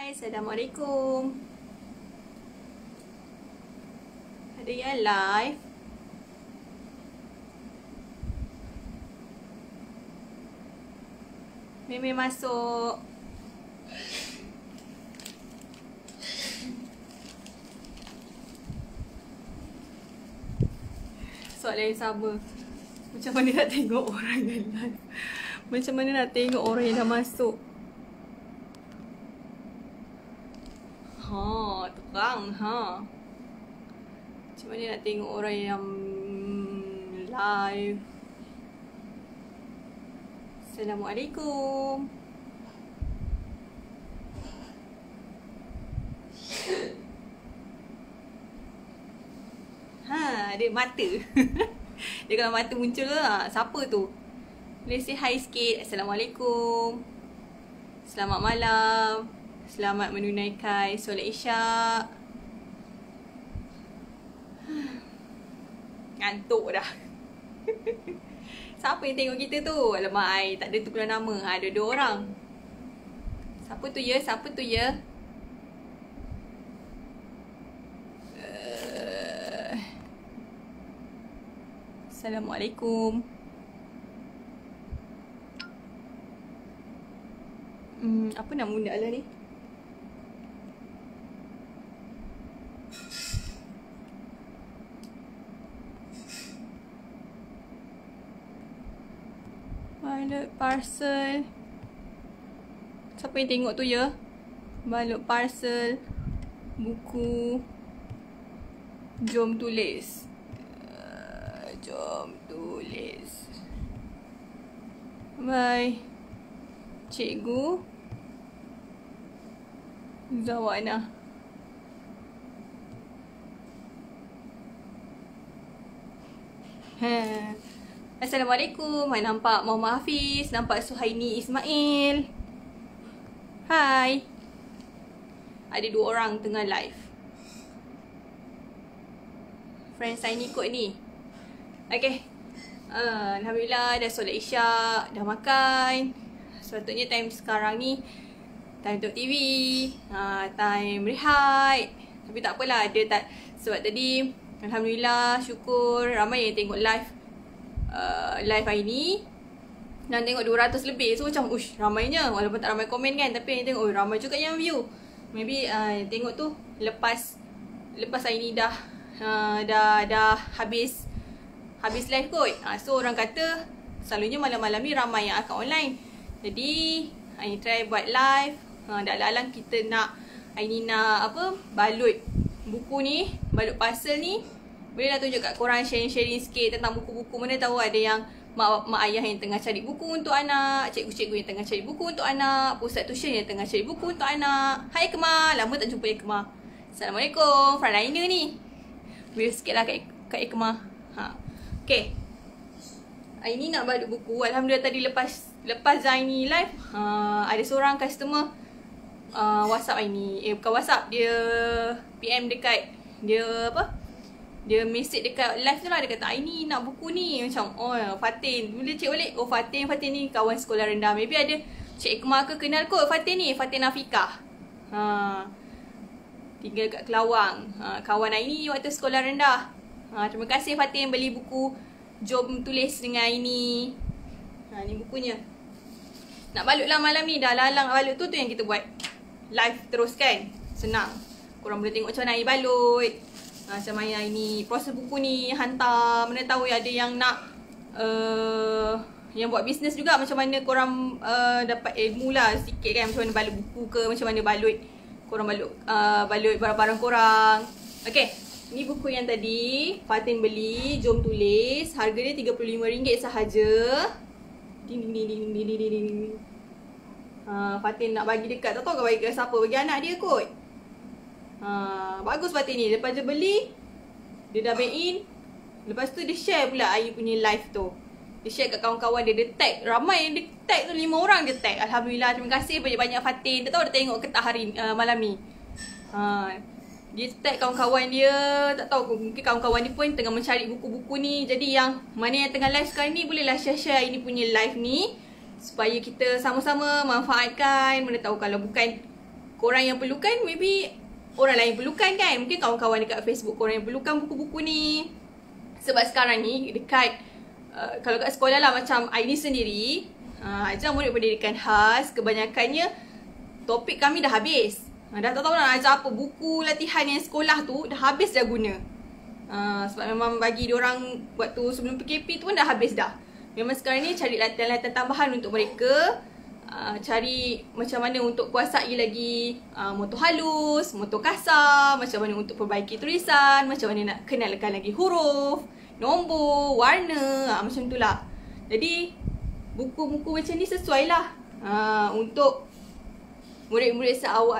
Hai, Assalamualaikum. Ada yang live? Mimi masuk. Soalan yang sama. Macam mana nak tengok orang yang live? Macam mana nak tengok orang yang dah masuk? Ha, terang ha. Macam mana nak tengok orang yang live? Assalamualaikum. Ha, ada mata. Dia kalau mata muncul ke, siapa tu? Boleh say hi sikit. Assalamualaikum. Selamat malam. Selamat menunaikan solat Isyak. Ngantuk dah. Siapa yang tengok kita tu? Alamak, I tak ada tukulan nama. Ada 2 orang. Siapa tu ya? Siapa tu ya? Assalamualaikum. Apa nama bunda lah ni? Balut parcel. Siapa yang tengok tu ya? Balut parcel. Buku. Jom tulis. Jom tulis. Bye. Cikgu Zawana. Assalamualaikum. Hai, nampak Muhammad Hafiz, nampak Suhaini Ismail. Hai. Ada 2 orang tengah live. Friend saya ni kot ni. Okay. Alhamdulillah dah solat Isyak, dah makan. Sepatutnya time sekarang ni time tengok TV, time rehat. Tapi tak apalah, dia tak. Sebab tadi Alhamdulillah, syukur ramai yang tengok live hari ni. Dan tengok 200 lebih. So macam ush, ramainya. Walaupun tak ramai komen kan, tapi yang tengok ramai juga yang view. Maybe tengok tu lepas hari ni dah habis live kot. So orang kata selalunya malam-malam ni ramai yang akan online. Jadi hari ni try buat live. Dah alang kita nak hari ni nak apa, balut buku ni, balut parcel ni. Bolehlah tunjuk kat korang, sharing-sharing sikit tentang buku-buku. Mana tahu ada yang mak ayah yang tengah cari buku untuk anak, cikgu-cikgu yang tengah cari buku untuk anak, pusat tuition yang tengah cari buku untuk anak. Hai Ikmah, lama tak jumpa Ikmah. Assalamualaikum, frontliner ni. Boleh sikit lah kat Ikmah. Okay, hari ni nak balut buku. Alhamdulillah tadi lepas hari ni live, ada seorang customer WhatsApp hari ni. Bukan WhatsApp, dia PM dekat, dia apa, dia message dekat live tu lah. Dia kata, ini nak buku ni. Macam, oh Fatin. Bila cek balik, oh Fatin ni kawan sekolah rendah. Maybe ada Cik Ikmah ke kenal kot Fatin ni, Fatin Afiqah. Tinggal kat Kelawang. Kawan hari ni waktu sekolah rendah. Terima kasih Fatin beli buku Jom Tulis dengan ini. Ni bukunya. Nak balut lah malam ni. Dah lalang balut tu yang kita buat live terus kan. Senang. Korang boleh tengok macam mana air balut, macam mana ini proses buku ni, hantar. Mana tahu ada yang nak yang buat bisnes juga, macam mana korang dapat ilmu lah sikit kan. Macam mana balut buku ke, macam mana balut korang balut barang-barang korang. Okay, ni buku yang tadi Fatin beli, Jom Tulis. Harga dia RM35 sahaja. Ding. Fatin nak bagi dekat, tak tahu ke bagi ke siapa, bagi anak dia kot. Bagus Fatin ni. Lepas dia beli, dia dah main in. Lepas tu dia share pula air punya live tu. Dia share kat kawan-kawan dia. Dia tag, ramai yang dia tag tu, 5 orang dia tag. Alhamdulillah, terima kasih banyak-banyak Fatin. Tak tahu dia tengok ke tak hari malam ni. Dia tag kawan-kawan dia. Tak tahu, mungkin kawan-kawan dia pun tengah mencari buku-buku ni. Jadi yang mana yang tengah live sekarang ni, bolehlah share-share ini punya live ni, supaya kita sama-sama manfaatkan. Mana tahu kalau bukan korang yang perlukan, maybe orang lain perlukan kan. Mungkin kawan-kawan dekat Facebook korang yang perlukan buku-buku ni. Sebab sekarang ni dekat kalau kat sekolah lah macam Aini sendiri, ajar murid pendidikan khas, kebanyakannya topik kami dah habis. Dah tak tahu nak ajar apa. Buku latihan yang sekolah tu dah habis dah guna. Sebab memang bagi diorang waktu sebelum PKP tu pun dah habis dah. Memang sekarang ni cari latihan-latihan tambahan untuk mereka. Cari macam mana untuk kuasai lagi motor halus, motor kasar, macam mana untuk perbaiki tulisan, macam mana nak kenalkan lagi huruf, nombor, warna, macam tu lah. Jadi buku-buku macam ni sesuai lah untuk murid-murid seawal,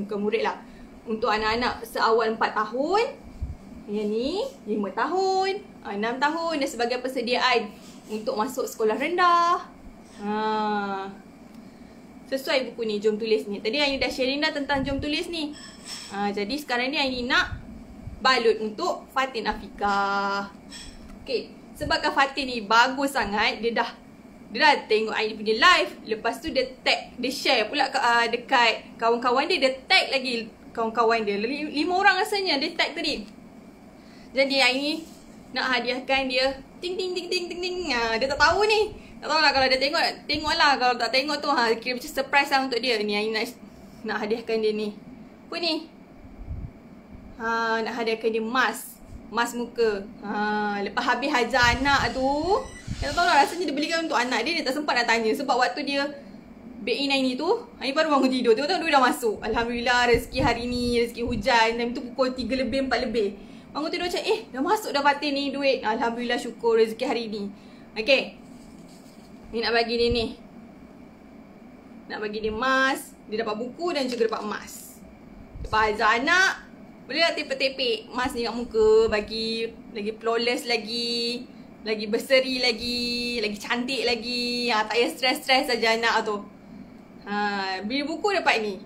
bukan murid lah, untuk anak-anak seawal 4 tahun, yang ni 5 tahun, 6 tahun dan sebagai persediaan untuk masuk sekolah rendah. Sesuai buku ni, jom tulis ni. Tadi Aini dah sharing dah tentang jom tulis ni. Jadi sekarang ni Aini nak balut untuk Fatin Afiqah. Okay, sebabkan Fatin ni bagus sangat, dia dah tengok Aini punya live. Lepas tu dia tag, dia share pula dekat kawan-kawan dia. Dia tag lagi kawan-kawan dia. 5 orang rasanya dia tag tadi. Jadi Aini nak hadiahkan dia. Ting ting ting ting ting ting. Dia tak tahu ni. Tak tahu lah, kalau dia tengok lah. Kalau tak tengok tu kira macam surprise lah untuk dia. Ni Aini nak hadiahkan dia ni. Apa ni? Nak hadiahkan dia mask muka. Lepas habis ajar anak tu, dia tak tahu lah, rasanya dia belikan untuk anak dia. Dia tak sempat nak tanya. Sebab waktu dia bake in Aini tu, Aini baru bangun tidur. Tengok-tengok dia dah masuk. Alhamdulillah rezeki hari ni, rezeki hujan. Time tu pukul 3 lebih, 4 lebih. Bangun tidur macam, dah masuk dah Fatin ni duit. Alhamdulillah, syukur rezeki hari ni. Okay, ni nak bagi dia ni. Nak bagi dia mask. Dia dapat buku dan juga dapat mask. Lepas ajar anak, boleh lah tepek-tepek mask ni kat muka. Bagi lagi flawless lagi berseri lagi cantik lagi. Tak payah stres-stres saja anak tu. Beli buku dapat ni.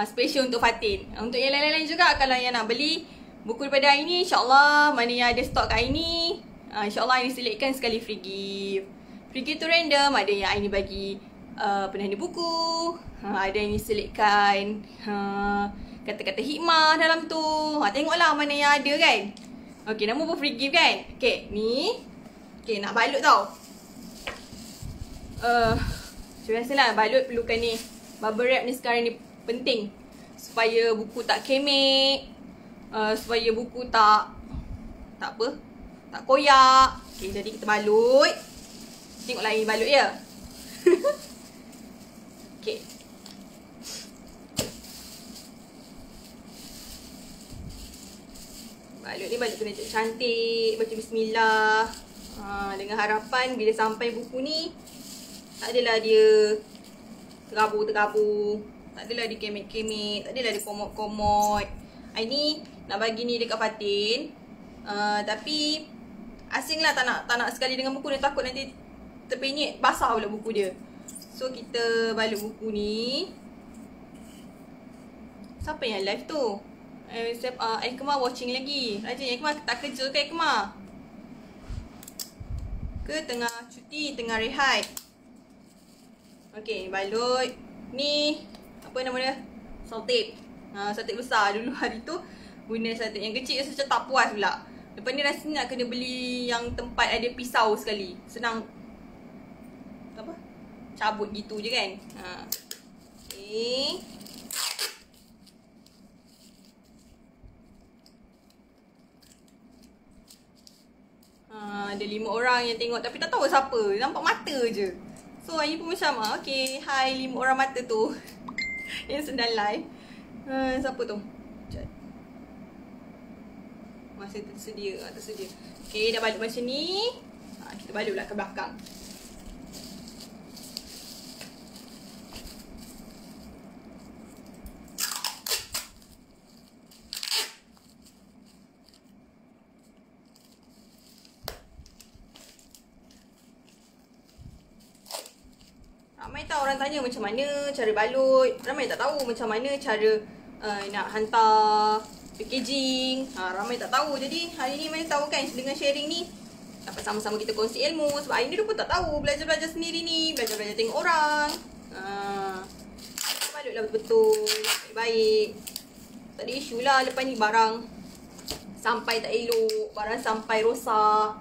Special untuk Fatin. Untuk yang lain-lain juga, kalau yang nak beli buku daripada Aini, insyaAllah mana yang ada stok kat Aini, insyaAllah Aini selitkan sekali free gift. Free gift tu random. Ada yang Aini bagi penanda buku, ada yang Aini selitkan kata-kata hikmah dalam tu. Tengoklah mana yang ada kan. Okay, nama pun free gift kan. Okay, ni. Okay, nak balut tau. Macam biasalah, balut perlukan ni. Bubble wrap ni sekarang ni penting. Supaya buku tak kemek. Supaya buku tak koyak. Okay, jadi kita balut. Tengoklah ini balut ya. Okay. Balut ni balut kena cantik. Baca bismillah. Dengan harapan bila sampai buku ni, tak adalah dia terabur-terabur. Tak adalah dia kemek-kemek. Tak adalah dia komot-komot. Ini nak bagi ni dekat Fatin. Tapi asing lah, tak nak sekali dengan buku dia. Takut nanti terpenyek, basah pula buku dia. So kita balut buku ni. Siapa yang live tu? Aikma watching lagi. Rajin Aikma tak kerja ke Aikma? Ke tengah cuti, tengah rehat? Okay, balut. Ni apa nama dia? Saltip. Saltip besar. Dulu hari tu guna saltip yang kecil, rasa macam tak puas pula. Lepas ni rasanya nak kena beli yang tempat ada pisau sekali. Senang apa? Cabut gitu je kan. Okay. Ada 5 orang yang tengok tapi tak tahu siapa. Nampak mata je. So Aini pun macam okay, hai 5 orang mata tu. Yang sedang live. Siapa tu? Masih tersedia. Okay, dah balut macam ni. Kita balutlah ke belakang. Ramai tak orang tanya macam mana cara balut. Ramai tak tahu macam mana cara nak hantar packaging. Ramai tak tahu. Jadi hari ni mana tahu kan, dengan sharing ni dapat sama-sama kita kongsi ilmu. Sebab hari ni dia pun tak tahu. Belajar-belajar sendiri ni. Belajar-belajar tengok orang. Balutlah betul-betul. baik. Tak ada isu lah lepas ni barang sampai tak elok, barang sampai rosak.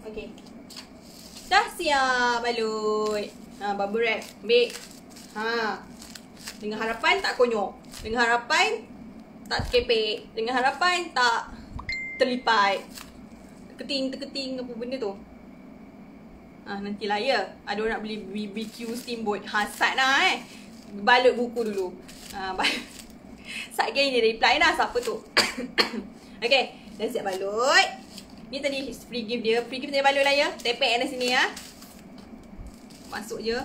Okay. Dah siap balut. Bubble wrap. Ambil. Dengan harapan tak konyol. Dengan harapan tak terkepek. Dengan harapan tak terlipat. Terketing apa benda tu. Nantilah ya. Ada orang nak beli BBQ steamboat. Hasad lah Balut buku dulu. Sat geng dia reply dah. Siapa tu? Okay. Dah siap balut. Ni tadi free gift dia. Free gift dia balut lah ya. Tepek dah sini ya. Masuk je.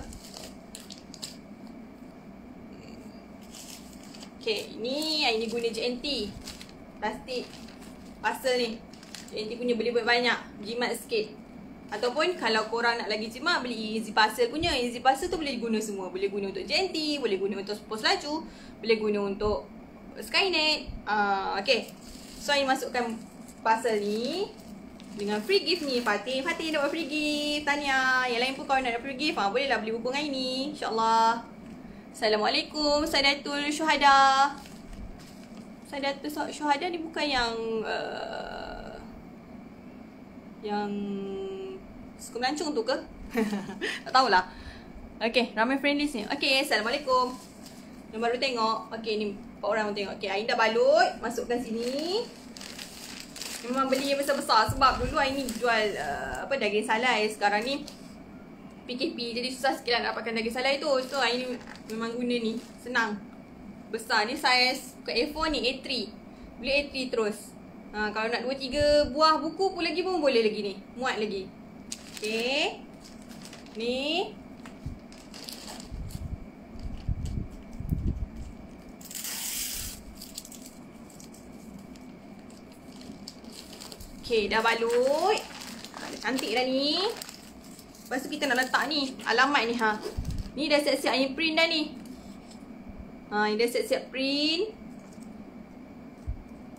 Okay. Ini guna JNT. Plastik. Parcel ni. JNT punya boleh buat banyak. Jimat sikit. Ataupun kalau korang nak lagi jimat, beli Easy Parcel punya. Easy Parcel tu boleh guna semua. Boleh guna untuk JNT, boleh guna untuk pos laju, boleh guna untuk Skynet. Okay. So, ini masukkan parcel ni dengan free gift ni. Fatih dapat free gift. Tahniah. Yang lain pun kalau nak dapat free gift, bolehlah beli buku dengan ini. InsyaAllah. Assalamualaikum. Sadatul Syuhada. Sadatul Syuhada ni bukan yang suka melancong tu ke? Tak tahulah. Okay, ramai friendlies ni. Okay, Assalamualaikum. Yang baru tengok. Okay, ni 4 orang tengok. Okay, Ain dah balut. Masukkan sini. Memang beli yang besar-besar. Sebab dulu Ain ni jual daging salai. Sekarang ni PKP. Jadi susah sikit lah nak dapatkan daging salai tu. So, Ain ni memang guna ni. Senang. Besar ni saiz. Bukan A4 ni A3. Beli A3 terus. Kalau nak 2-3 buah buku pun lagi pun boleh lagi ni. Muat lagi. Okay. Ni. Okay, dah balut. Dah cantik dah ni. Lepas tu kita nak letak ni. Alamat ni Ni dah siap-siap ni print dah ni. Ni dah siap-siap print.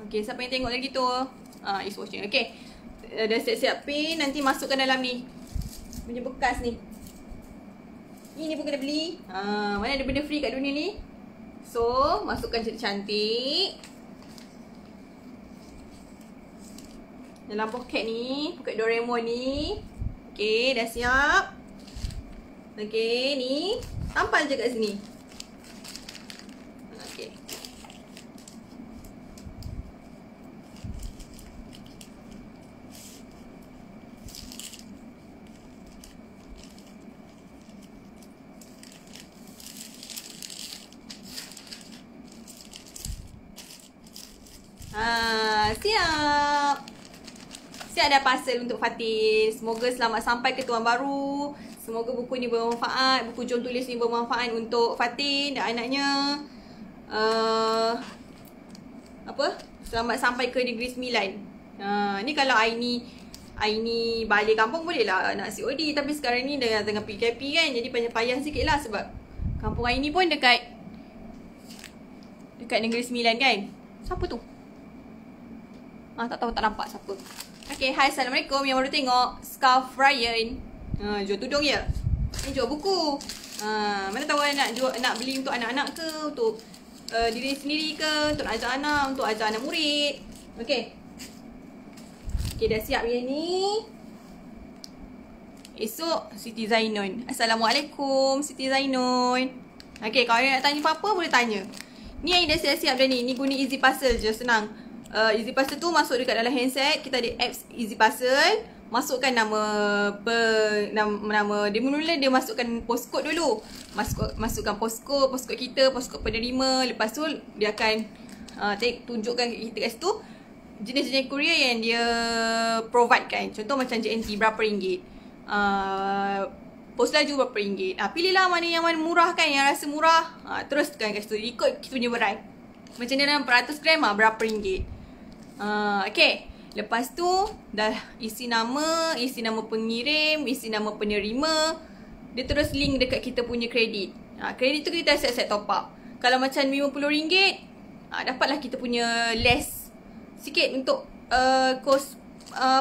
Okay, siapa yang tengok lagi tu? Is watching. Okay. Dah siap-siap print. Nanti masukkan dalam ni. Punya bekas ni. Ini pun kena beli. Mana ada benda free kat dunia ni? So, masukkan cantik-cantik. Dalam poket ni. Poket Doraemon ni. Okay, dah siap. Okay, ni. Tampal je kat sini. Okay. Siap. Siap dah parcel untuk Fatih. Semoga selamat sampai ke tuan baru. Semoga buku ni bermanfaat. Buku jom tulis ni bermanfaat untuk Fatih dan anaknya. Selamat sampai ke Negeri Sembilan. Ni kalau Aini balik kampung boleh lah nak COD. Tapi sekarang ni tengah PKP kan. Jadi payah sikit lah sebab kampung Aini pun dekat Negeri Sembilan kan. Siapa tu? Tak tahu, tak nampak siapa. Okay, hai, Assalamualaikum. Yang baru tengok Scarf Ryan. Jual tudung ya. Ni jual buku. Mana tahu nak beli untuk anak-anak ke, untuk diri sendiri ke, untuk nak ajar anak, untuk ajar anak murid. Okay. Okay, dah siap yang ni. Esok Siti Zainun. Assalamualaikum Siti Zainun. Okay, kalau nak tanya apa-apa boleh tanya. Ni yang dah siap-siap dah ni. Ni guna Easy Parcel je, senang. Easy Parcel tu masuk dekat dalam handset. Kita ada apps Easy Parcel. Masukkan nama dia mula dia masukkan postcode dulu. Masukkan postcode kita, postcode penerima. Lepas tu dia akan tunjukkan kita kat situ jenis-jenis courier yang dia provide kan. Contoh macam JNT berapa ringgit, pos laju berapa ringgit. Pilihlah yang mana murah kan, yang rasa murah. Teruskan kat situ ikut kita punya berat. Macam dia dalam 100 gram berapa ringgit. Okay. Lepas tu dah isi nama pengirim, isi nama penerima. Dia terus link dekat kita punya kredit. Kredit tu kita set top up. Kalau macam RM50, dapatlah kita punya less sikit untuk kos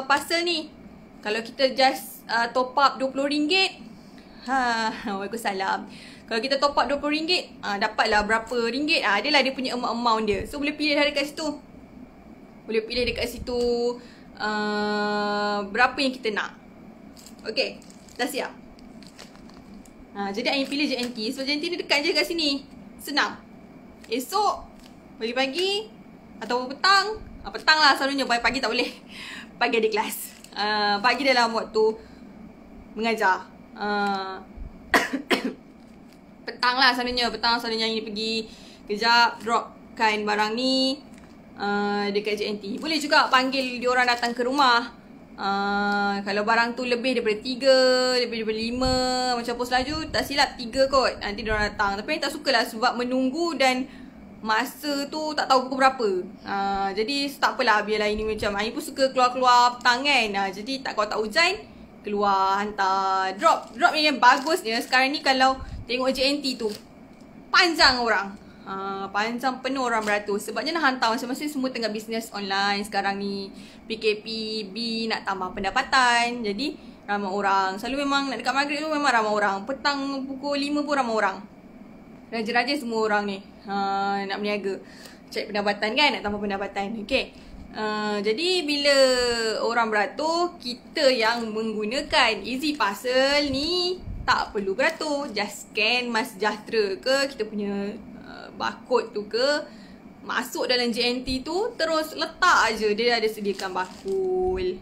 parcel ni. Kalau kita just top up RM20, Waalaikumsalam. Kalau kita top up RM20, dapatlah berapa ringgit. Adalah dia punya amount dia. So boleh pilih dekat situ. Boleh pilih dekat situ berapa yang kita nak. Okay, dah siap. Jadi Ain pilih JNT. So JNT ni dekat je kat sini. Senang. Esok pagi-pagi atau petang. Petang lah selalunya. Pagi tak boleh. Pagi ada kelas. Pagi dalam waktu mengajar. Petang lah selalunya. Petang selalunya Ain pergi kejap dropkan barang ni dekat JNT. Boleh juga panggil diorang datang ke rumah. Kalau barang tu lebih daripada 3, lebih daripada 5, macam pos laju, tak silap 3 kot. Nanti diorang datang. Tapi Ain tak suka lah sebab menunggu dan masa tu tak tahu pukul berapa. Jadi tak apalah, biarlah ini macam Ain pun suka keluar-keluar petang kan. Jadi kalau tak hujan, keluar hantar drop ni yang bagusnya sekarang ni. Kalau tengok JNT tu panjang orang. Panjang penuh orang beratus. Sebabnya nak hantar masing-masing semua tengah bisnes online sekarang ni. PKPB nak tambah pendapatan. Jadi ramai orang. Selalu memang nak dekat maghrib tu memang ramai orang. Petang pukul 5 pun ramai orang. Raja-raja semua orang ni nak berniaga, cari pendapatan kan, nak tambah pendapatan. Okay. Jadi bila orang beratur, kita yang menggunakan Easy Parcel ni tak perlu beratur. Just scan MySejahtera ke, kita punya barcode tu ke, masuk dalam JNT tu, terus letak aje. Dia ada sediakan bakul.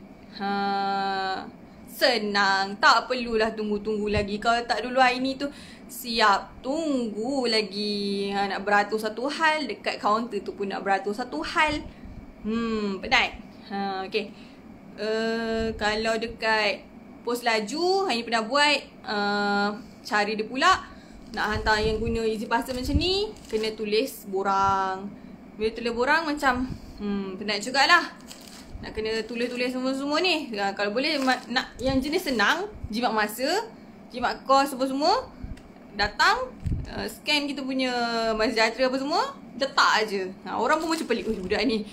Senang. Tak perlulah tunggu-tunggu lagi. Kalau tak dulu hari ni tu siap tunggu lagi. Nak beratur satu hal, dekat kaunter tu pun nak beratur satu hal. Penat. Okay. Kalau dekat pos laju, hari ni pernah buat. Cara dia pula nak hantar yang guna Easy Parcel macam ni, kena tulis borang. Bila tulis borang macam penat jugalah. Nak kena tulis-tulis semua-semua ni. Kalau boleh nak yang jenis senang, jimat masa, jimat kos semua-semua, datang, scan kita punya MySejahtera apa semua, letak aje. Orang pun macam pelik, budak ni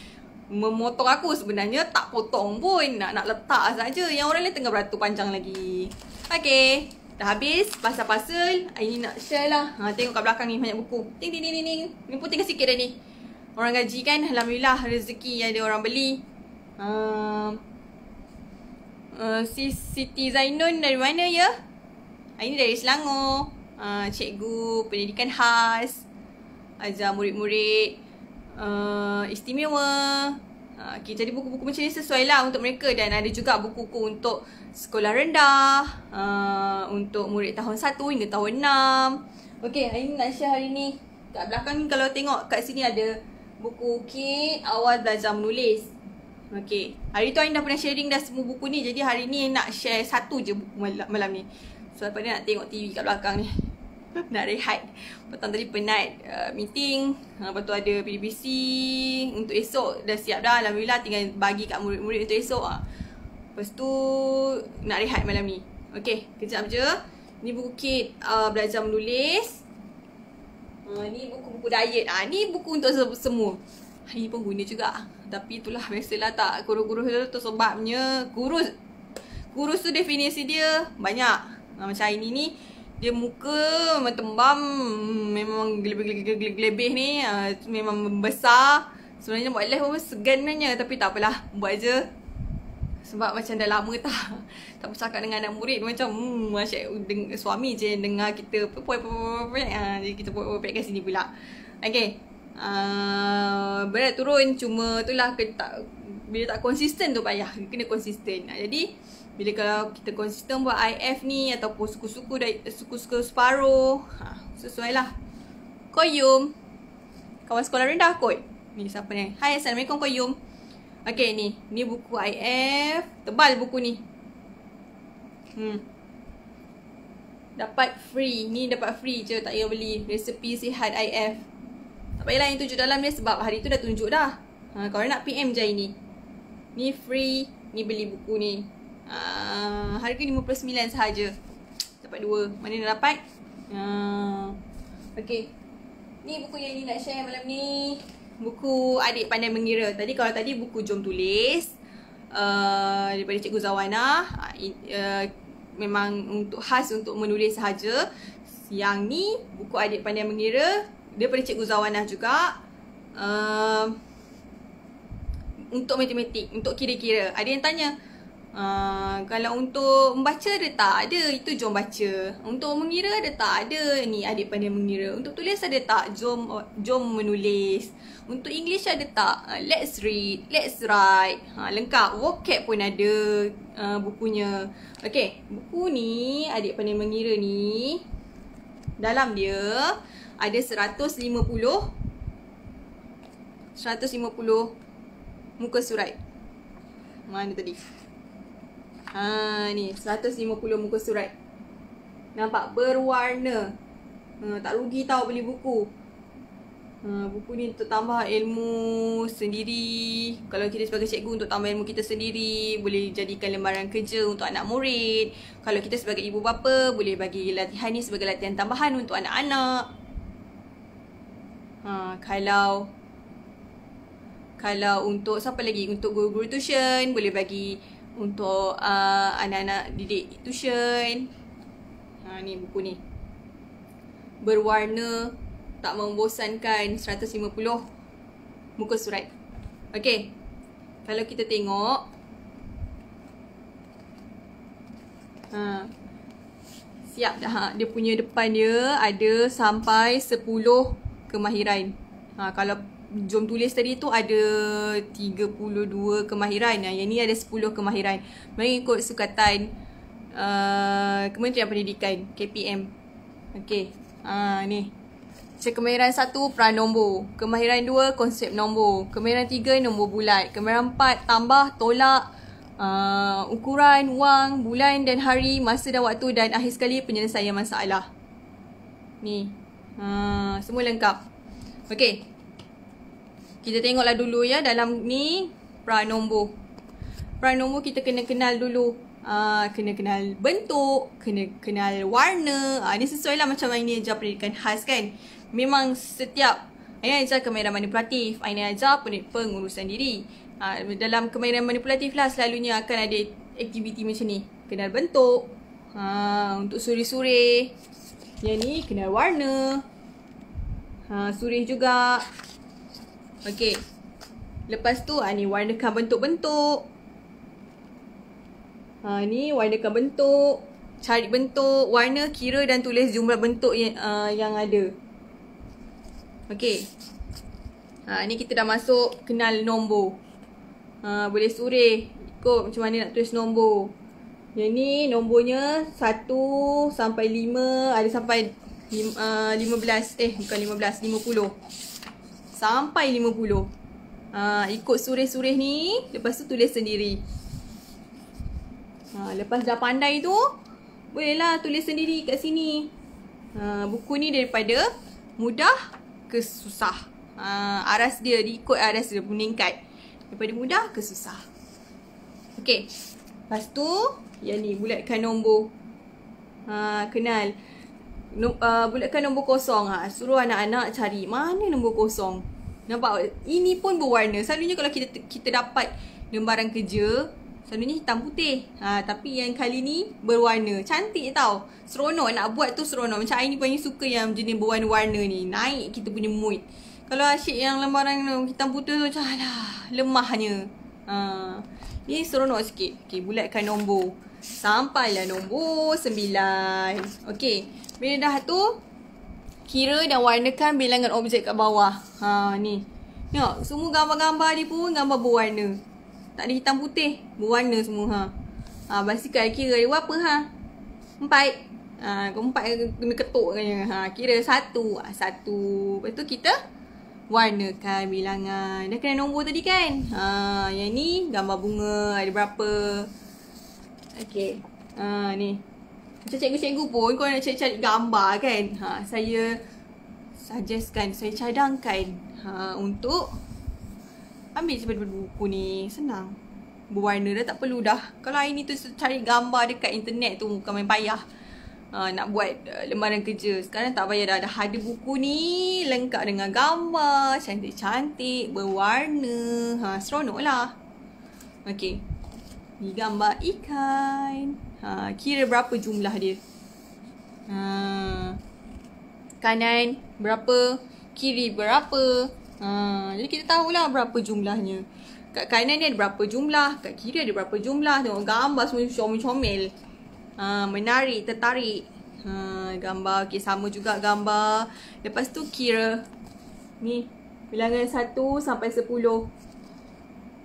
memotong aku. Sebenarnya tak potong pun, nak letak saja. Yang orang lain tengah beratur panjang lagi. Okay, dah habis pasal-pasal. Ini nak share lah. Tengok kat belakang ni banyak buku. Ting ting ting ting. Ni pun tinggal sikit dah ni. Orang gaji kan, alhamdulillah rezeki ada orang beli. Si Siti Zainun dari mana ya? Ini dari Selangor. Cikgu pendidikan khas, ajar murid-murid istimewa. Jadi buku-buku macam ni sesuai lah untuk mereka. Dan ada juga buku-buku untuk sekolah rendah, untuk murid tahun 1 hingga tahun 6. Okay, hari ni nak share hari ni. Kat belakang ni kalau tengok kat sini ada buku kit awal belajar menulis. Okay, hari tu Ain dah pernah sharing dah semua buku ni. Jadi hari ni nak share satu je buku malam ni. So lepas ni nak tengok TV kat belakang ni. Nak rehat. Petang tadi penat meeting. Lepas tu ada PDPC untuk esok. Dah siap dah, alhamdulillah. Tinggal bagi kat murid-murid untuk esok. Lepas tu nak rehat malam ni. Okay, kejap je. Ni buku kit belajar menulis. Ni buku-buku diet. Ni buku untuk semua. Ini pun guna juga. Tapi itulah, biasalah tak. Kurus-kurus tu sebabnya kurus tu definisi dia banyak. Macam hari ni dia muka memang tembam, memang gelebih ni, memang besar. Sebenarnya buat live pun segan sebenarnya, tapi tak apalah, buat je. Sebab macam dah lama tak bercakap dengan anak murid. Macam asyik suami je yang dengar kita jadi kita poek kat sini pula. Okay, berat turun, cuma itulah bila tak konsisten tu payah. Kena konsisten. Jadi bila kalau kita konsisten buat IF ni ataupun suku-suku separuh, sesuai lah. Koyum, kawan sekolah rendah kot. Ni siapa ni? Hai, Assalamualaikum Koyum. Okay, ni buku IF. Tebal buku ni. Dapat free. Ni dapat free je, tak payah beli. Resepi sihat IF. Tak payahlah yang tunjuk dalam dia sebab hari tu dah tunjuk dah. Kalau nak PM je ni. Ni free. Ni beli buku ni. Harga RM59 sahaja. Dapat 2. Mana nak dapat? Okay, ni buku yang ni nak share malam ni. Buku Adik Pandai Mengira. Kalau tadi buku Jom Tulis daripada Cikgu Zawana. Memang khas untuk menulis sahaja. Yang ni buku Adik Pandai Mengira, daripada Cikgu Zawanah juga. Untuk matematik, untuk kira-kira. Ada yang tanya, kalau untuk membaca ada tak? Ada, itu jom baca. Untuk mengira ada tak? Ada, ni Adik Pandai Mengira. Untuk tulis ada tak? Jom menulis. Untuk English ada tak? Let's read, let's write. Lengkap. Vocab pun ada bukunya. Okay, buku ni Adik Pandai Mengira ni, dalam dia ada 150 muka surat. Mana tadi? Ni 150 muka surat. Nampak? Berwarna. Tak rugi tau beli buku. Buku ni untuk tambah ilmu sendiri. Kalau kita sebagai cikgu, untuk tambah ilmu kita sendiri. Boleh jadikan lembaran kerja untuk anak murid. Kalau kita sebagai ibu bapa, boleh bagi latihan ni sebagai latihan tambahan untuk anak-anak. Kalau untuk siapa lagi? Untuk guru-guru tuition, boleh bagi untuk anak-anak didik tuition. Ni buku ni. Berwarna, tak membosankan, 150 muka surat. Okay, kalau kita tengok, siap dah. Dia punya depan dia ada sampai 10 kemahiran. Kalau jom tulis tadi tu ada 32 kemahiran. Yang ni ada 10 kemahiran mengikut sukatan Kementerian Pendidikan, KPM. Okay, ni. Kemahiran 1, pranombor. Kemahiran 2, konsep nombor. Kemahiran 3, nombor bulat. Kemahiran 4, tambah, tolak, ukuran, wang, bulan dan hari, masa dan waktu, dan akhir sekali penyelesaian masalah. Ni. Semua lengkap. Okay, kita tengoklah dulu ya dalam ni pranombor. Pranombor kita kena kenal dulu. Kena kenal bentuk, kena kenal warna. Ni sesuai lah macam ini ajar pendidikan khas kan. Memang setiap ini ajar kemahiran manipulatif, ini ajar pengurusan diri. Dalam kemahiran manipulatif lah selalunya akan ada aktiviti macam ni. Kenal bentuk, untuk suri-suri. Yang ni kenal warna, suri juga. Okey, lepas tu ni warnakan bentuk-bentuk. Ni warnakan bentuk, cari bentuk, warna, kira dan tulis jumlah bentuk yang ada. Okey, ni kita dah masuk kenal nombor. Boleh suri ikut macam mana nak tulis nombor. Yang ni nombornya 1 sampai 5, ada sampai 15, bukan 15, 50 sampai 50. Ikut surih-surih ni, lepas tu tulis sendiri. Lepas dah pandai tu, bolehlah tulis sendiri kat sini. Buku ni daripada mudah ke susah. Aras dia, diikut aras dia meningkat daripada mudah ke susah. Okey, lepas tu yang ni bulatkan nombor. Kenal bulatkan nombor kosong. Suruh anak-anak cari mana nombor kosong. Nampak? Ini pun berwarna. Selalunya kalau kita dapat lembaran kerja, selalunya hitam putih. Tapi yang kali ni berwarna. Cantik tau. Seronok nak buat tu, seronok. Macam I ni paling suka yang jenis berwarna-warna ni. Naik kita punya mood. Kalau asyik yang lembaran hitam putih tu macam alah, lemahnya. Ni seronok sikit. Okay, bulatkan nombor. Sampailah nombor 9. Okay, bila dah tu, kira dan warnakan bilangan objek kat bawah. Ni. Tengok, semua gambar-gambar dia pun gambar berwarna. Tak ada hitam putih, berwarna semua. Basikal kira dia berapa 4. Kau 4 kena ketuk kan. Kira 1. Lepas tu kita warnakan bilangan. Dah kena nombor tadi kan. Yang ni gambar bunga ada berapa. Okay, ni macam cikgu-cikgu pun kalau nak cari gambar kan, saya suggestkan, saya cadangkan untuk ambil daripada buku ni. Senang, berwarna dah, tak perlu dah. Kalau hari ni tu cari gambar dekat internet tu bukan main payah. Nak buat lembaran kerja sekarang tak payah dah. Dah ada buku ni lengkap dengan gambar cantik-cantik, berwarna. Seronok lah. Okay, ni gambar ikan. Kira berapa jumlah dia. Kanan berapa, kiri berapa. Jadi kita tahulah berapa jumlahnya. Kat kanan ni ada berapa jumlah, kat kiri ada berapa jumlah. Tengok gambar semua comel-comel. Menarik, tertarik. Gambar, okay, sama juga gambar. Lepas tu kira. Ni, bilangan 1 sampai 10.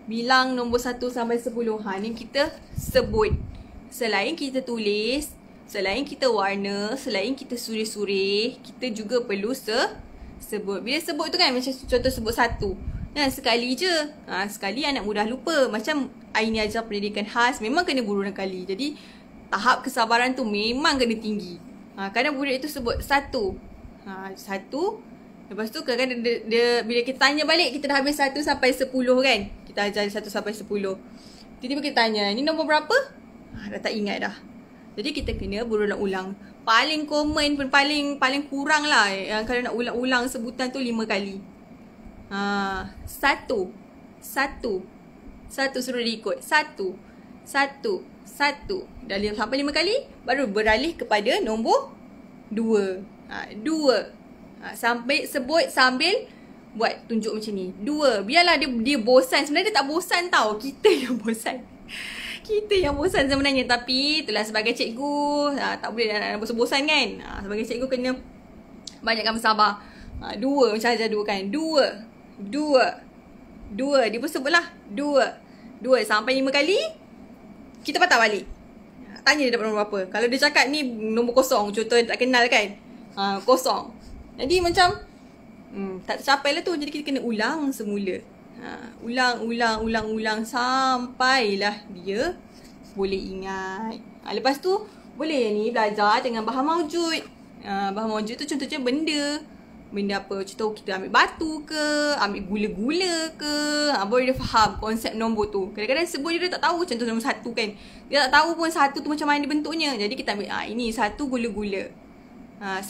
Bilang nombor 1 sampai 10. Ni kita sebut. Selain kita tulis, selain kita warna, selain kita suri-suri, kita juga perlu sebut. Bila sebut tu kan, macam contoh sebut 1. Sekali je. Sekali anak mudah lupa. Macam Aini ajar pendidikan khas, memang kena berulang kali. Jadi, tahap kesabaran tu memang kena tinggi. Kadang budak itu sebut 1. 1. Lepas tu kadang-kadang dia bila kita tanya balik, kita dah habis 1 sampai 10 kan. Kita ajar 1 sampai 10. Tiba-tiba kita tanya, ni nombor berapa? Dah tak ingat dah. Jadi kita kena berulang-ulang. Paling common pun paling kurang lah. Kalau nak ulang-ulang sebutan tu 5 kali. 1. Suruh dia ikut. 1. Dah sampai 5 kali, baru beralih kepada nombor 2. 2. Sampai sebut sambil buat tunjuk macam ni. 2. Biarlah dia bosan. Sebenarnya dia tak bosan tau. Kita yang bosan. Kita yang bosan sebenarnya. Tapi itulah sebagai cikgu, tak boleh nak bosan-bosan kan. Sebagai cikgu kena banyakkan bersabar. 2 macam ajar 2 kan. 2. Dia pun sebutlah 2 sampai 5 kali. Kita patah balik. Tanya dia dapat nombor berapa. Kalau dia cakap ni nombor kosong, contoh tak kenal kan. Kosong. Jadi macam tak tercapai lah tu. Jadi kita kena ulang semula. Ulang sampailah dia boleh ingat. Lepas tu boleh ni belajar dengan bahan maujud. Bahan maujud tu contohnya benda apa. Contoh kita ambil batu ke, ambil gula-gula ke. Baru dia faham konsep nombor tu. Kadang-kadang sebut dia tak tahu. Contoh nombor 1 kan, dia tak tahu pun 1 tu macam mana bentuknya. Jadi kita ambil ini 1 gula-gula. 1.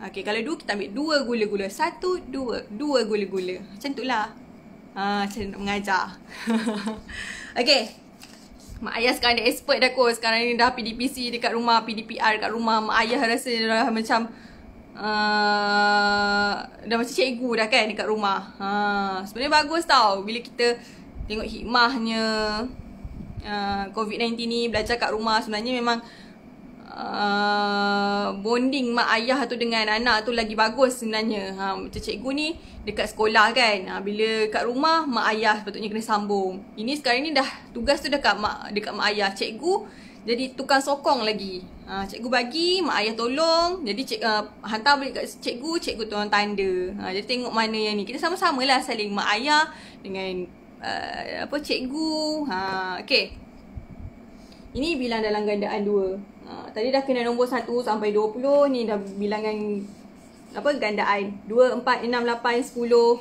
Okay, kalau 2 kita ambil 2 gula-gula. 1, 2 gula-gula. Macam tu lah. Macam nak mengajar. Okay, mak ayah sekarang dah expert dah kot. Sekarang ni dah PDPC dekat rumah, PDPR dekat rumah. Mak ayah rasa dah macam dah macam cikgu dah kan dekat rumah. Sebenarnya bagus tau bila kita tengok hikmahnya COVID-19 ni, belajar kat rumah. Sebenarnya memang bonding mak ayah tu dengan anak tu lagi bagus sebenarnya. Macam cikgu ni dekat sekolah kan, bila kat rumah mak ayah sepatutnya kena sambung. Ini sekarang ni dah tugas tu dekat mak ayah. Cikgu jadi tukang sokong lagi. Cikgu bagi, mak ayah tolong. Jadi hantar balik kat cikgu tolong tanda. Jadi tengok mana yang ni. Kita sama-sama lah saling mak ayah dengan cikgu. Okay. Ini bilang dalam gandaan 2. Tadi dah kena nombor 1 sampai 20. Ni dah bilangan gandaan 2, 4, 6, 8, 10.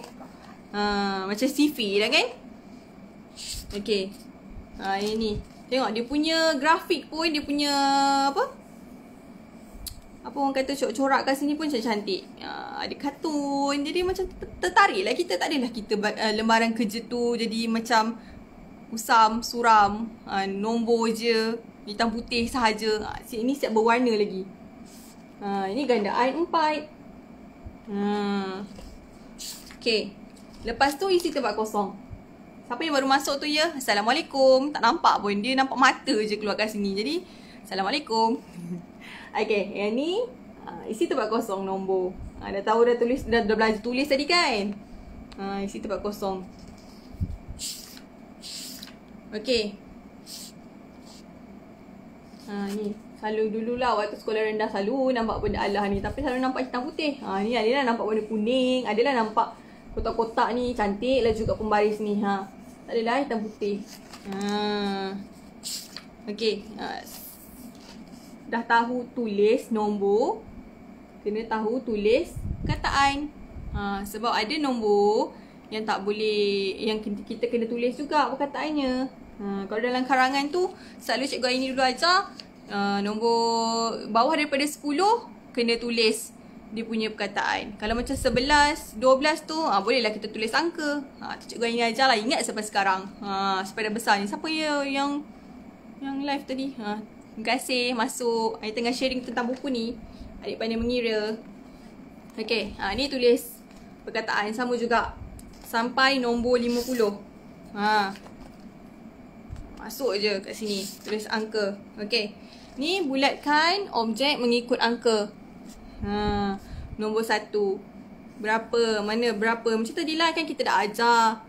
Macam CV dah kan. Okay. Ini tengok dia punya grafik pun, dia punya apa orang kata corak-corak kat sini pun cantik. Ada kartun. Jadi macam tertarik lah kita. Tak adalah kita lembaran kerja tu jadi macam usam, suram, nombor je, hitam putih sahaja. Ini siap berwarna lagi. Ini gandaan 4. Okay. Lepas tu isi tempat kosong. Siapa yang baru masuk tu ya? Assalamualaikum. Tak nampak pun. Dia nampak mata je keluar kat sini. Jadi, Assalamualaikum. Okay. Yang ni isi tempat kosong nombor. Dah tahu dah tulis, dah belajar tulis tadi kan? Isi tempat kosong. Okay. Ni. Selalu dululah waktu sekolah rendah selalu nampak benda Allah ni. Tapi selalu nampak hitam putih. Ni adalah nampak warna kuning. Adalah nampak kotak-kotak ni cantik lah juga pembaris ni. Tak adalah hitam putih. Okay. Dah tahu tulis nombor. Kena tahu tulis kataan. Sebab ada nombor yang tak boleh, yang kita kena tulis juga perkataannya. Kalau dalam karangan tu selalu cikgu Aini dulu ajar, nombor bawah daripada 10 kena tulis dia punya perkataan. Kalau macam 11, 12 tu bolehlah kita tulis angka. Cikgu Aini ajar lah, ingat sampai sekarang. Sampai dah besar ni. Siapa yang live tadi? Terima kasih masuk. Aini tengah sharing tentang buku ni, Adik Pandai Mengira. Okay, ni tulis perkataan sama juga. Sampai nombor 50. Masuk je kat sini. Tulis angka. Okay. Ni bulatkan objek mengikut angka. Nombor 1. Berapa? Mana berapa? Macam tadi lah kan kita dah ajar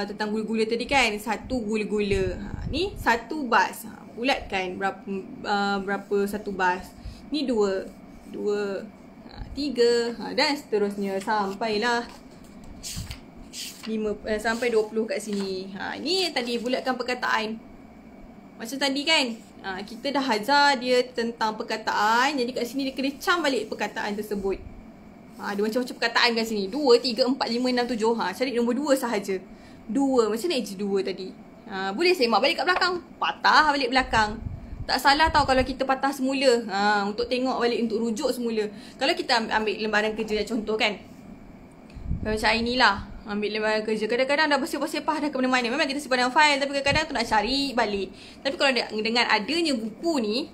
tentang gula-gula tadi kan. 1 gula-gula. Ni 1 bas. Bulatkan berapa 1 bas. Ni 2. 3. Dan seterusnya sampailah 5 sampai 20 kat sini. Ni tadi bulatkan perkataan. Macam tadi kan. Kita dah ajar dia tentang perkataan. Jadi kat sini dia kena cam balik perkataan tersebut. Ada macam-macam perkataan kat sini. 2, 3, 4, 5, 6, 7. Cari nombor 2 sahaja. 2. Macam mana je 2 tadi? Boleh semak balik kat belakang. Patah balik belakang. Tak salah tau kalau kita patah semula. Untuk tengok balik, untuk rujuk semula. Kalau kita ambil lembaran kerja contoh kan. Macam inilah. Ambil lembaran kerja. Kadang-kadang dah bersepah-sepah dah ke mana-mana. Memang kita simpan dalam file. Tapi kadang-kadang tu nak cari balik. Tapi kalau dengan adanya buku ni.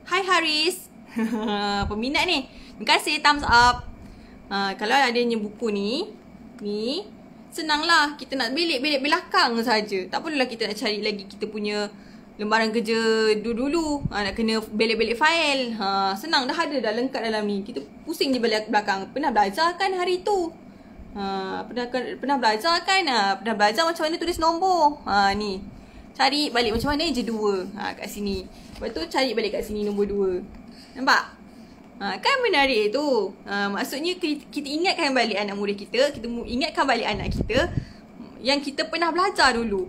Hai Haris. Peminat ni. Terima kasih, thumbs up. Kalau adanya buku ni. Senanglah. Kita nak belik belakang saja. Tak perlulah kita nak cari lagi kita punya lembaran kerja dulu. Nak kena belik file. Senang dah ada, dah lengkap dalam ni. Kita pusing je belakang. Pernah belajar kan hari tu? Pernah belajar kan? Pernah belajar macam mana tulis nombor. Ni. Cari balik macam mana je 2. Kat sini. Lepas tu cari balik kat sini nombor 2. Nampak? Kan menarik tu. Maksudnya kita ingatkan balik anak murid kita. Kita ingatkan balik anak kita yang kita pernah belajar dulu.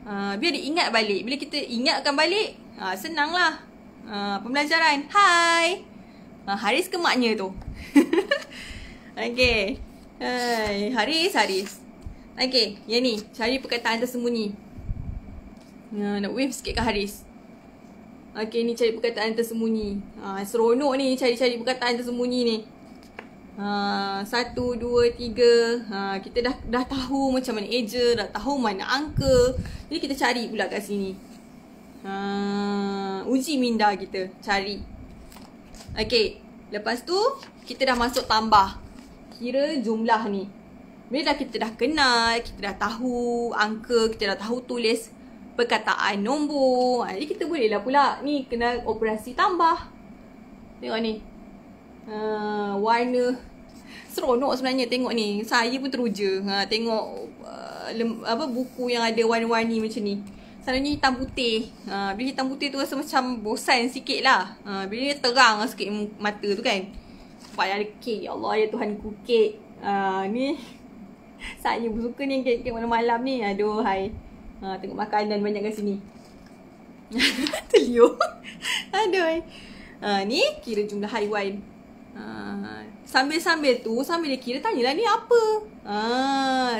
Biar dia ingat balik. Bila kita ingatkan balik, senanglah pembelajaran. Hai. Haris ke maknya tu? Okay. Hai. Haris. Okay. Yang ni. Cari perkataan tersembunyi. Nak wave sikit ke Haris? Okay, ni cari perkataan tersembunyi. Seronok ni cari-cari perkataan tersembunyi ni. 1, 2, 3. Kita dah tahu macam mana eja, dah tahu mana angka. Jadi kita cari pula kat sini. Uji minda kita cari. Okay, lepas tu kita dah masuk tambah. Kira jumlah ni. Bila kita dah kenal, kita dah tahu angka, kita dah tahu tulis perkataan nombor. Jadi kita bolehlah pula ni kena operasi tambah. Tengok ni. Warna. Seronok sebenarnya tengok ni. Saya pun teruja. Tengok buku yang ada warna-warni macam ni. Selalunya hitam putih. Bila hitam putih tu rasa macam bosan sikit lah. Bila dia terang sikit mata tu kan. Nampak ada kek. Ya Allah, ya Tuhanku, kek. Ni. Saya pun suka ni kek-kek malam-malam ni. Aduh, hai. Tengok makanan banyak kat sini. Terliur. Aduh, hai. Ni kira jumlah haiwan. Sambil-sambil tu, sambil dia kira, tanyalah ni apa?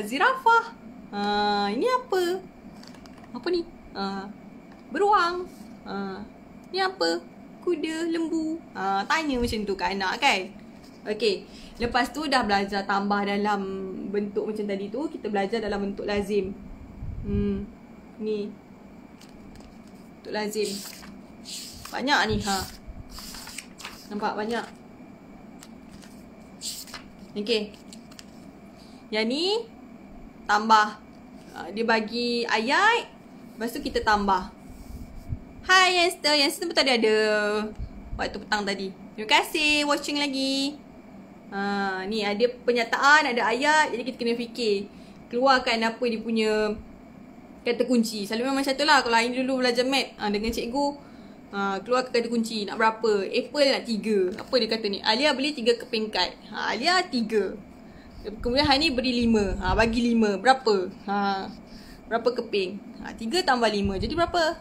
Zirafah. Ini apa? Apa ni? Beruang. Ni apa? Kuda, lembu. Tanya macam tu kat anak kan? Okay. Lepas tu dah belajar tambah dalam bentuk macam tadi tu. Kita belajar dalam bentuk lazim. Ni. Bentuk lazim. Banyak ni. Nampak banyak. Okay. Yang ni tambah. Dia bagi ayat. Lepas tu kita tambah. Hai Youngster. Youngster pun tadi ada waktu petang tadi. Terima kasih watching lagi. Ni ada penyataan, ada ayat. Jadi kita kena fikir. Keluarkan apa dia punya kata kunci. Selalu memang macam tu lah. Kalau Aini dulu belajar mat dengan cikgu, keluar kata kunci. Nak berapa? Apple nak 3. Apa dia kata ni? Alia beli 3 keping kad. Alia 3. Kemudian hari ni beri 5. Bagi 5. Berapa? Berapa keping? 3 tambah 5. Jadi berapa?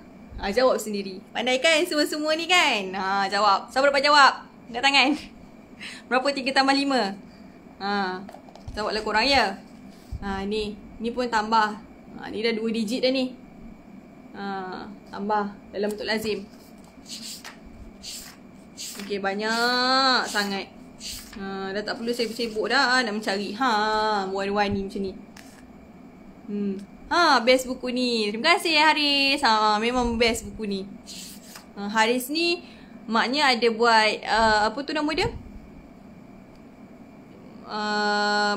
Jawab sendiri. Pandai kan semua-semua ni kan? Jawab. Siapa dapat jawab? Angkat tangan. Berapa 3 tambah 5? Jawablah korang ya. Ni pun tambah. Ni dah 2 digit dah ni. Tambah dalam bentuk lazim. Okay, banyak sangat. Dah tak perlu sibuk dah nak mencari. Warna-warni macam ni. Best buku ni. Terima kasih Haris. Memang best buku ni. Haris ni maknya ada buat apa tu nama dia?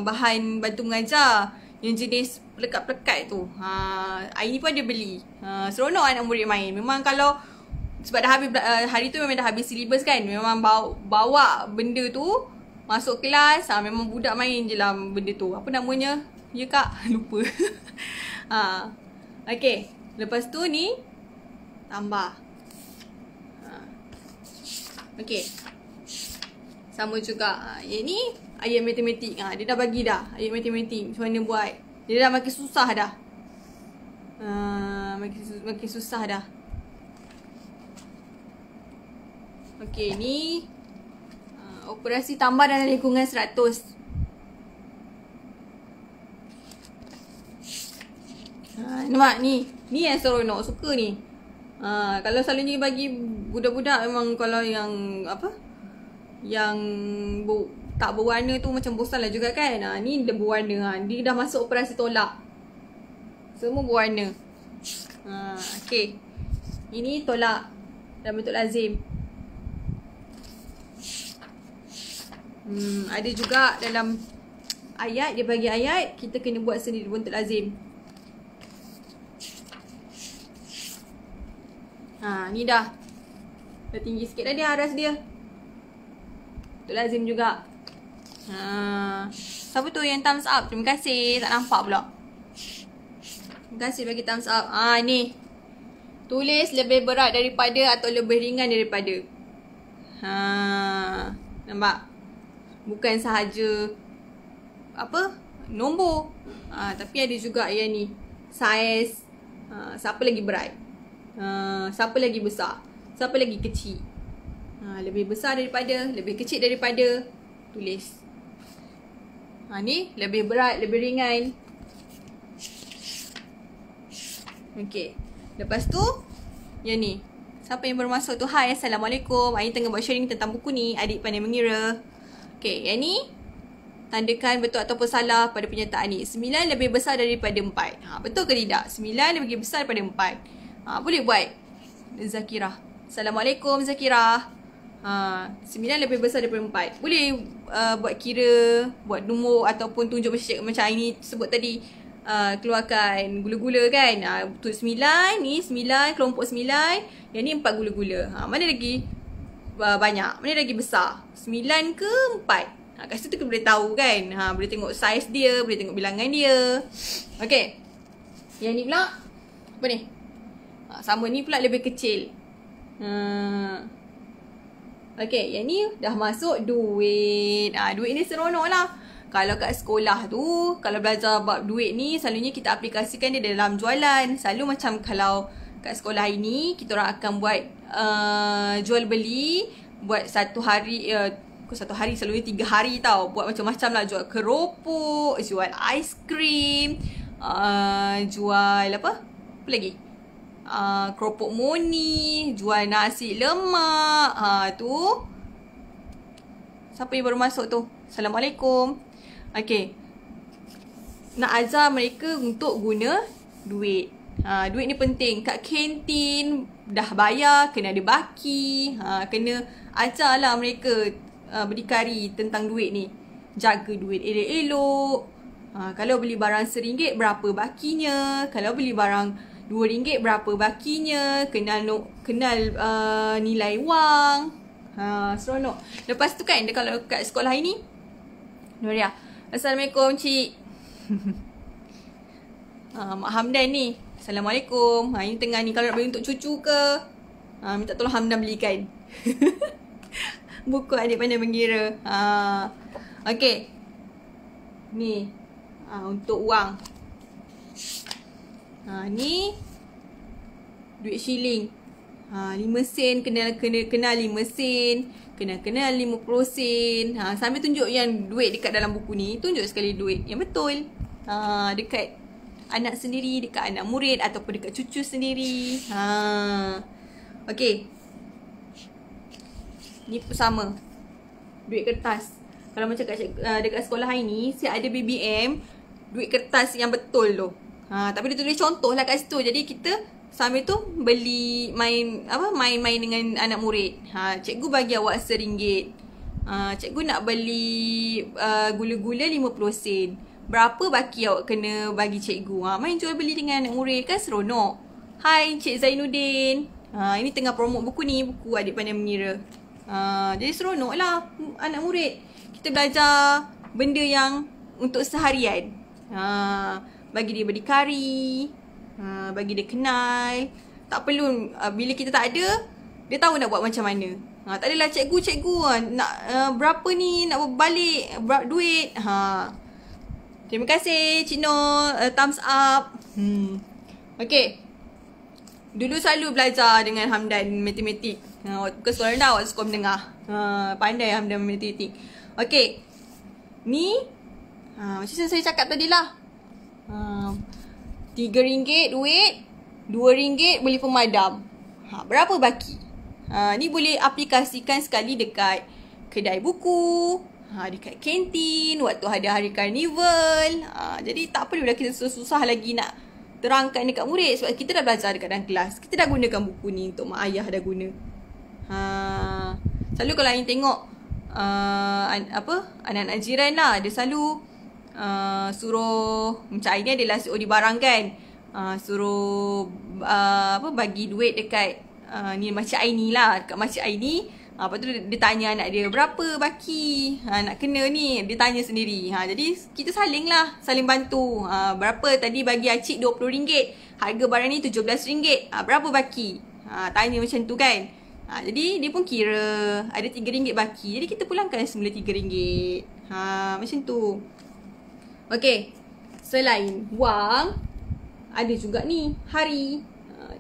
bahan bantu mengajar yang jenis pelekat-pelekat tu. Aini pun ada beli. Seronok anak murid main. Memang kalau sebab dah habis hari tu memang dah habis silibus kan. Memang bawa benda tu masuk kelas. Memang budak main je lah benda tu. Apa namanya? Ya kak? Lupa. Okay. Lepas tu ni tambah. Okay. Sama juga. Yang ni ayat matematik. Dia dah bagi dah ayat matematik. Macam mana buat. Dia dah makin susah dah. Makin susah dah. Okay, ni operasi tambah dalam lingkungan 100. Nampak ni. Ni yang seronok. Suka ni. Kalau selalunya bagi budak-budak memang kalau yang apa? Yang tak berwarna tu macam bosan lah juga kan. Ni dia berwarna. Dia dah masuk operasi tolak. Semua berwarna. Okay. Ini tolak dalam bentuk lazim. Ada juga dalam ayat. Dia bagi ayat. Kita kena buat sendiri bentuk lazim. Ni dah tinggi sikit dah dia aras dia. Bentuk lazim juga. Siapa tu yang thumbs up? Terima kasih. Tak nampak pula. Terima kasih bagi thumbs up. Ni. Tulis lebih berat daripada atau lebih ringan daripada. Nampak? Bukan sahaja apa? Nombor. Tapi ada juga yang ni. Saiz. Siapa lagi berat? Siapa lagi besar? Siapa lagi kecil? Lebih besar daripada, lebih kecil daripada. Tulis. Ni lebih berat, lebih ringan. Okay. Lepas tu yang ni. Siapa yang baru masuk tu? Hai, Assalamualaikum. Aini tengah buat sharing tentang buku ni, Adik Pandai Mengira. Okay, yang ni tandakan betul ataupun salah pada pernyataan ni. 9 lebih besar daripada 4. Betul ke tidak? 9 lebih besar daripada 4. Boleh buat Zakirah. Assalamualaikum Zakirah. 9 lebih besar daripada 4. Boleh buat kira, buat nombor ataupun tunjuk macam ini sebut tadi. Keluarkan gula-gula kan. Betul 9. Ni 9, kelompok 9. Yang ni 4 gula-gula. Mana lagi banyak? Mana lagi besar? 9 ke 4? Kat situ kita boleh tahu kan. Boleh tengok saiz dia, boleh tengok bilangan dia. Okay. Yang ni pula apa ni? Sama ni pula lebih kecil. Okay, yang ni dah masuk duit. Duit ni seronok lah. Kalau kat sekolah tu, kalau belajar bab duit ni, selalunya kita aplikasikan dia dalam jualan. Selalu macam kalau kat sekolah ini, kita orang akan buat jual beli. Buat satu hari, selalunya 3 hari tau. Buat macam-macam lah. Jual keropok, jual aiskrim, jual apa? Apa lagi? Keropok moni, jual nasi lemak. Tu siapa yang baru masuk tu? Assalamualaikum. Okay. Nak ajar mereka untuk guna duit. Duit ni penting. Kat kantin dah bayar, kena ada baki. Kena ajarlah mereka berdikari tentang duit ni. Jaga duit elok-elok. Kalau beli barang RM1 berapa bakinya? Kalau beli barang RM2 berapa bakinya? Kenal nilai wang. Seronok. Lepas tu kan, kalau kat sekolah ini, Nuria, Assalamualaikum cik. Mak Hamdan ni, Assalamualaikum. Ini tengah ni, kalau nak beli untuk cucu ke, minta tolong Hamdan belikan. Buku Adik Pandai Mengira. Okay. Ni untuk wang. Ni duit shilling. 5 sen, kenal 5 sen, kenal 50 sen. Sambil tunjuk yang duit dekat dalam buku ni. Tunjuk sekali duit yang betul. Dekat anak sendiri, dekat anak murid ataupun dekat cucu sendiri. Okay. Ni pun sama. Duit kertas. Kalau macam dekat sekolah hari ni, siap ada BBM, duit kertas yang betul tu. Tapi dia tulis contoh lah kat situ. Jadi kita sambil tu beli main dengan anak murid. Cikgu bagi awak RM1. Cikgu nak beli gula-gula 50 sen. Berapa baki awak kena bagi cikgu? Main jual beli dengan anak murid kan seronok. Hai Cik Zainuddin. Ini tengah promote buku ni, buku Adik Pandai Mengira. Jadi seronok lah anak murid. Kita belajar benda yang untuk seharian. Bagi dia berdikari, bagi dia kenal. Tak perlu bila kita tak ada, dia tahu nak buat macam mana. Tak adalah cikgu nak berapa ni nak balik duit. Terima kasih Cik Noh, thumbs up. Okay. Dulu selalu belajar dengan Hamdan matematik. Waktu sekolah rendah, waktu sekolah menengah. Pandai Hamdan matematik. Okay. Ni macam saya cakap tadi lah. RM3 duit, RM2 beli pemadam. Berapa baki? Ni boleh aplikasikan sekali dekat kedai buku, dekat kantin, waktu ada hari karnival. Jadi tak perlulah kita susah-susah lagi nak terangkan dekat murid, sebab kita dah belajar dekat dalam kelas. Kita dah gunakan buku ni untuk mak ayah dah guna. Selalu kalau Ain tengok anak-anak jiran lah, dia selalu suruh, macam Ain ni adalah COD barang kan, suruh bagi duit dekat ni Makcik Aini lah, dekat Makcik Aini. Lepas tu dia tanya anak dia, berapa baki nak kena ni, dia tanya sendiri. Jadi kita saling lah, saling bantu. Berapa tadi bagi Acik RM20, harga barang ni RM17, berapa baki? Tanya macam tu kan. Jadi dia pun kira ada RM3 baki, jadi kita pulangkan semula RM3. Macam tu. Okay, selain wang, ada juga ni hari.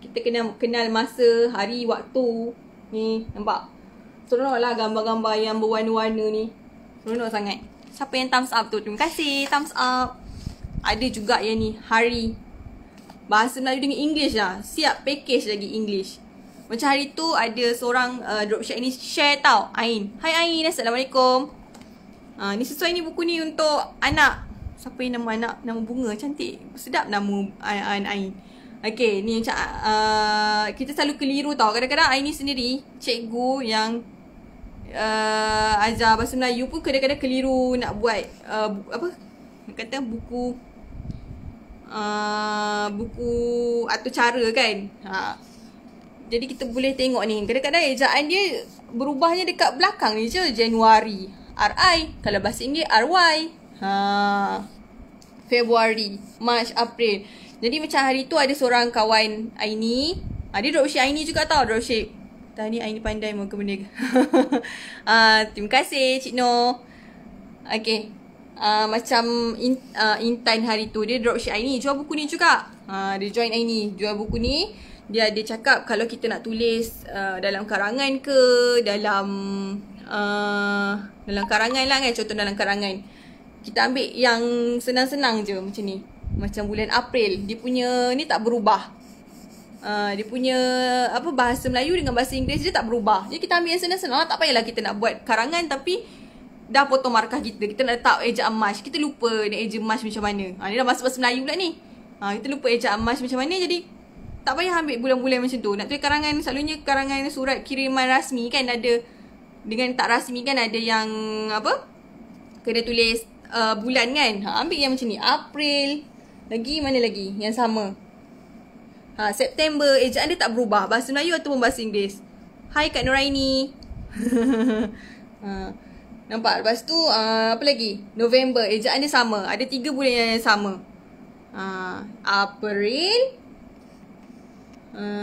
Kita kenal masa, hari, waktu. Ni nampak seronok lah gambar-gambar yang berwarna-warna ni. Seronok sangat. Siapa yang thumbs up tu? Terima kasih thumbs up. Ada juga yang ni, hari. Bahasa Melayu dengan English lah. Siap package lagi English. Macam hari tu ada seorang dropship ni share tau, Ain. Hai Ain, Assalamualaikum. Ni sesuai ni, buku ni untuk anak. Siapa yang nama anak? Nama bunga, cantik. Sedap nama Ain. Okay, ni macam kita selalu keliru tau. Kadang-kadang Ain ni sendiri, cikgu yang ajar bahasa Melayu pun kadang-kadang keliru nak buat kata buku atau cara kan. Jadi kita boleh tengok ni, kadang-kadang ejaan dia berubahnya dekat belakang ni je. Januari, RI. Kalau bahasa Inggeris, RY. Februari, Mac, April. Jadi macam hari tu ada seorang kawan Aini. Dia dropship Aini juga tau, dropship. Tahniah Aini pandai muka benda. Terima kasih Cik Noh. Okay. Macam Intan hari tu, dia dropship Aini, jual buku ni juga. Dia join Aini, jual buku ni. Dia cakap kalau kita nak tulis dalam karangan ke, dalam karangan lah kan, contoh dalam karangan. Kita ambil yang senang-senang je macam ni. Macam bulan April, dia punya ni tak berubah. Dia punya bahasa Melayu dengan bahasa Inggeris dia tak berubah. Jadi kita ambil yang senang-senang. Tak payahlah kita nak buat karangan tapi dah potong markah kita. Kita nak letak ejaan mash. Kita lupa nak eja mash macam mana. Ni dah bahasa Melayu pula ni. Kita lupa ejaan mash macam mana. Jadi tak payah ambil bulan-bulan macam tu. Nak tulis karangan, selalunya karangan surat kiriman rasmi kan ada. Dengan tak rasmi kan ada yang kena tulis bulan kan. Ambil yang macam ni, April. Lagi mana lagi yang sama? September, ejaan dia tak berubah, bahasa Melayu ataupun bahasa Inggeris. Hai Kak Nuraini. Nampak? Lepas tu apa lagi? November, ejaan dia sama. Ada 3 bulan yang sama. April,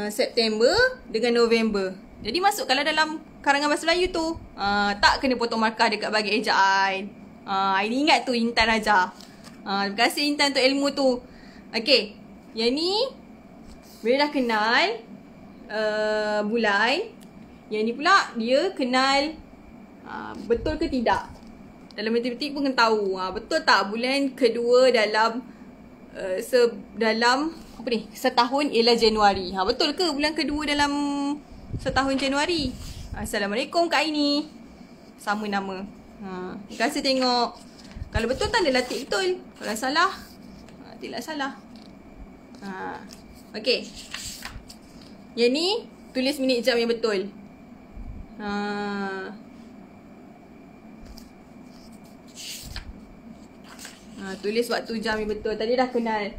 September dengan November. Jadi masuk kalau dalam karangan bahasa Melayu tu tak kena potong markah dekat bahagian ejaan. Ini ingat tu Intan ajar. Terima kasih Intan untuk ilmu tu. Okay, yang ni bila dah kenal bulan, yang ni pula dia kenal betul ke tidak. Dalam matematik pun kena tahu betul tak bulan kedua dalam dalam setahun ialah Januari. Betul ke bulan kedua dalam setahun Januari? Assalamualaikum Kak Aini. Sama nama. Terima kasih tengok. Kalau betul tandalah tik betul. Kalau salah, tiklah salah. Okay. Yang ni tulis minit jam yang betul. Tulis waktu jam yang betul. Tadi dah kenal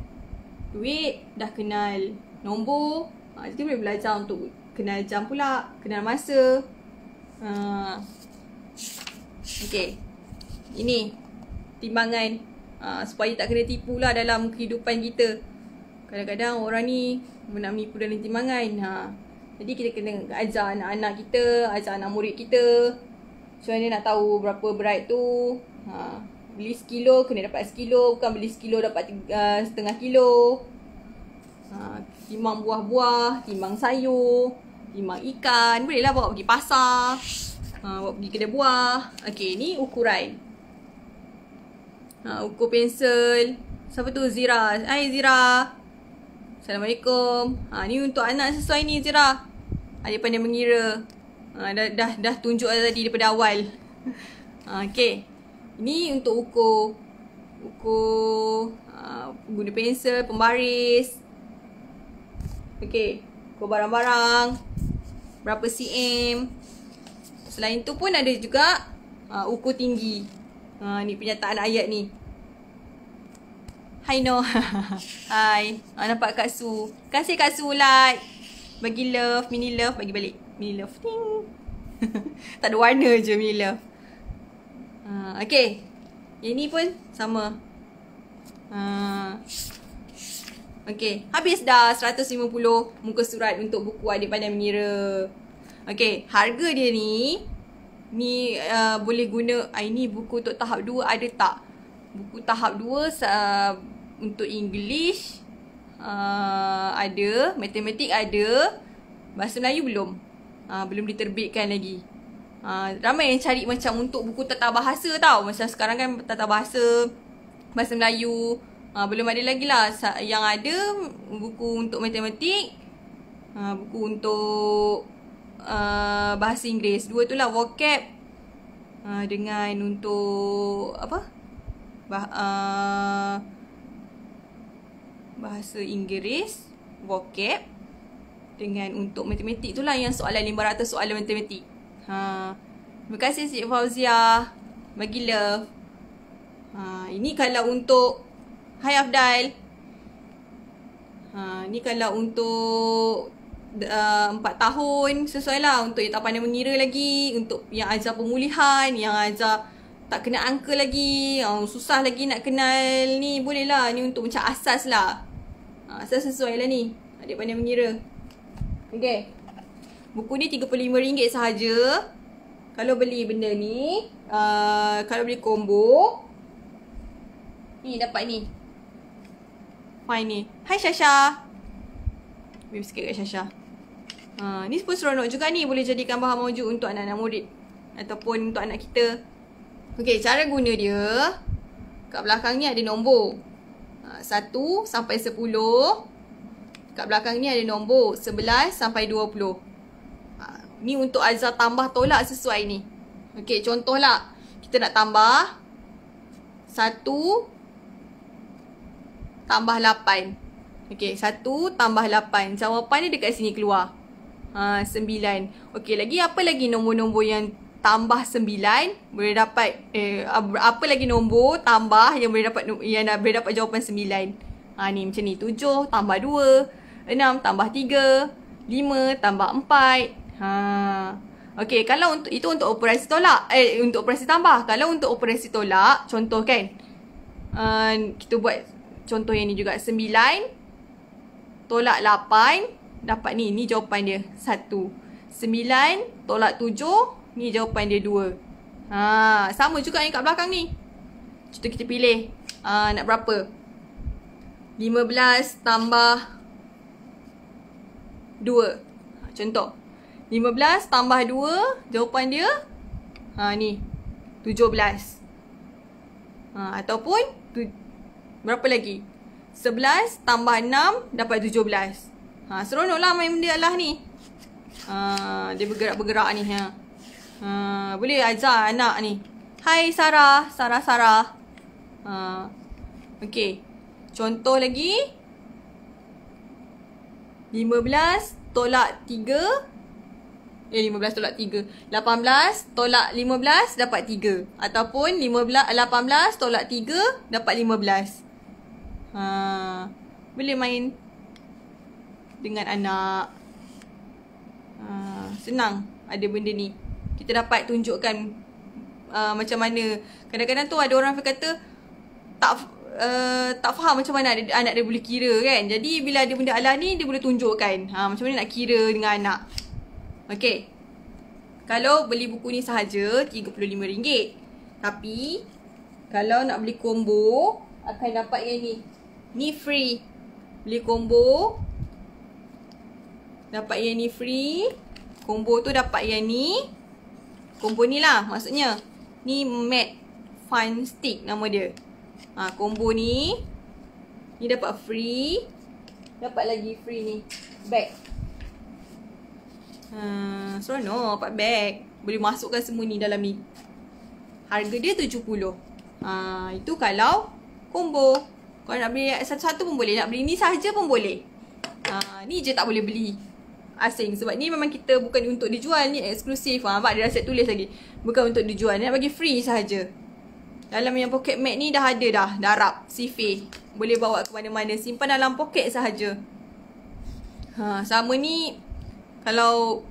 duit, dah kenal nombor. Jadi boleh belajar untuk kenal jam pula, kenal masa. Okay. Ini timbangan supaya tak kena tipu lah dalam kehidupan kita. Kadang-kadang orang ni nak menipu dalam timbangan. Jadi kita kena ajar anak-anak kita, ajar anak murid kita. Macam mana nak tahu berapa berat tu. Beli sekilo kena dapat sekilo, bukan beli sekilo dapat setengah kilo. Timbang buah-buah, timbang sayur, timbang ikan. Bolehlah bawa pergi pasar, bawa pergi kedai buah. Okay, ni ukuran. Ukur pensel. Siapa tu? Zira. Hai Zira. Assalamualaikum. Ni untuk anak sesuai ni Zira. Dia pandai mengira. Dah tunjuk tadi daripada awal. Okay. Ini untuk ukur guna pensel, pembaris. Okay. Ukur barang-barang. Berapa cm. Selain tu pun ada juga ukur tinggi. Ni penyataan ayat ni. Hai No. Hai. Nampak Kak Su. Kasih Kak Su like. Bagi love, mini love, bagi balik. Mini love. Ting. Tak ada warna je mini love. Okay. Yang ni pun sama. Okay. Habis dah 150 muka surat untuk buku Adik Pandai Mengira. Okay. Harga dia ni. Ni boleh guna. Ini buku untuk tahap 2 ada tak? Buku tahap 2 untuk English ada, matematik ada, bahasa Melayu belum. Belum diterbitkan lagi. Ramai yang cari macam untuk buku tata bahasa tau. Macam sekarang kan tata bahasa, bahasa Melayu. Belum ada lagi lah. Yang ada buku untuk matematik, buku untuk bahasa Inggeris. Dua tu lah, vocab dengan untuk apa? Bahasa Inggeris, vocab, dengan untuk matematik tu lah yang soalan 500 soalan matematik. Terima kasih Cik Fauzia. Bagi love. Ini kalau untuk Hai Afdal. Ni kalau untuk 4 tahun sesuai lah. Untuk yang tak pandai mengira lagi, untuk yang ajar pemulihan, yang ajar tak kena angka lagi, susah lagi nak kenal ni, boleh lah. Ni untuk macam asas lah. Asas sesuai lah ni, Adik Pandai Mengira. Okay. Buku ni RM35 sahaja. Kalau beli benda ni, kalau beli combo, ni dapat ni. Fine ni. Hai Syasha. Wave sikit kat Syasha. Ni pun seronok juga ni. Boleh jadikan bahan maujuk untuk anak-anak murid ataupun untuk anak kita. Okay, cara guna dia. Kat belakang ni ada nombor 1 sampai 10. Kat belakang ni ada nombor 11 sampai 20. Ni untuk ajar tambah tolak sesuai ni. Okay, contohlah. Kita nak tambah 1 tambah 8. Okay, 1 tambah 8. Jawapan dia dekat sini keluar. 9. Okay, lagi apa lagi nombor-nombor yang tambah 9 boleh dapat apa lagi nombor tambah yang boleh dapat jawapan 9. Ni macam ni. 7 tambah 2, 6 tambah 3, 5 tambah 4. Okey, kalau itu untuk operasi tolak, untuk operasi tambah. Kalau untuk operasi tolak, contoh kan, kita buat contoh yang ni juga. 9 tolak 8 dapat ni jawapan dia 1. 9 tolak 7, ni jawapan dia 2. Sama juga yang kat belakang ni. Contoh kita pilih nak berapa? 15 tambah 2. Contoh 15 tambah 2, jawapan dia ni 17. Ataupun berapa lagi? 11 tambah 6 dapat 17. Seronok lah main benda lah ni. Dia bergerak-bergerak ni. Boleh ajar anak ni. Hai Sarah. Okay. Contoh lagi. 15 tolak 3 15 tolak 3. 18 tolak 15 dapat 3. Ataupun 18 tolak 3 dapat 15. Boleh main dengan anak. Senang ada benda ni. Kita dapat tunjukkan macam mana. Kadang-kadang tu ada orang kata tak faham macam mana anak dia boleh kira kan. Jadi bila ada benda alah ni, dia boleh tunjukkan macam mana nak kira dengan anak. Okay, kalau beli buku ni sahaja RM35. Tapi kalau nak beli combo, akan dapat yang ni. Ni free. Beli combo, dapat yang ni free. Combo tu dapat yang ni. Combo ni lah maksudnya. Ni Matte Fun Stick nama dia. Combo ni dapat free. Dapat lagi free ni bag. Seronok dapat bag. Boleh masukkan semua ni dalam ni. Harga dia RM70. Itu kalau combo. Kalau nak beli satu-satu pun boleh. Nak beli ni sahaja pun boleh. Ni je tak boleh beli asing. Sebab ni memang kita bukan untuk dijual. Ni eksklusif. Nampak dia dah set tulis lagi. Bukan untuk dijual. Ni nak bagi free sahaja. Dalam yang pocket mat ni dah ada dah. Darab, Sife. Boleh bawa ke mana-mana. Simpan dalam poket sahaja. Sama ni. Kalau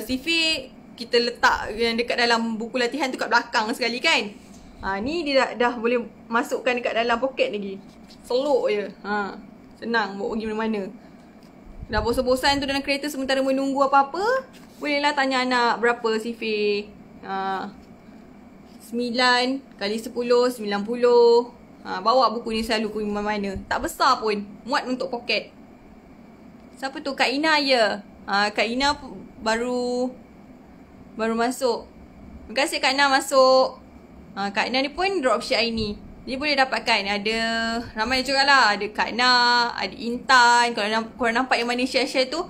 Sife kita letak yang dekat dalam buku latihan tu kat belakang sekali kan. Ni dia dah boleh masukkan dekat dalam poket lagi. Seluk je. Senang bawa pergi mana-mana. Dah bosan-bosan tu dalam kereta sementara menunggu apa-apa, bolehlah tanya anak berapa Sife. 9 kali 10, 90. Bawa buku ni selalu ke mana-mana. Tak besar pun. Muat untuk poket. Siapa tu? Kak Ina ya. Kak Ina baru masuk. Terima kasih Kak Ina masuk. Kak Ina ni pun dropship hari ni. Jadi boleh dapatkan. Ada ramai juga lah. Ada Kak Ina, ada Intan. Kalau korang nampak yang mana share-share tu,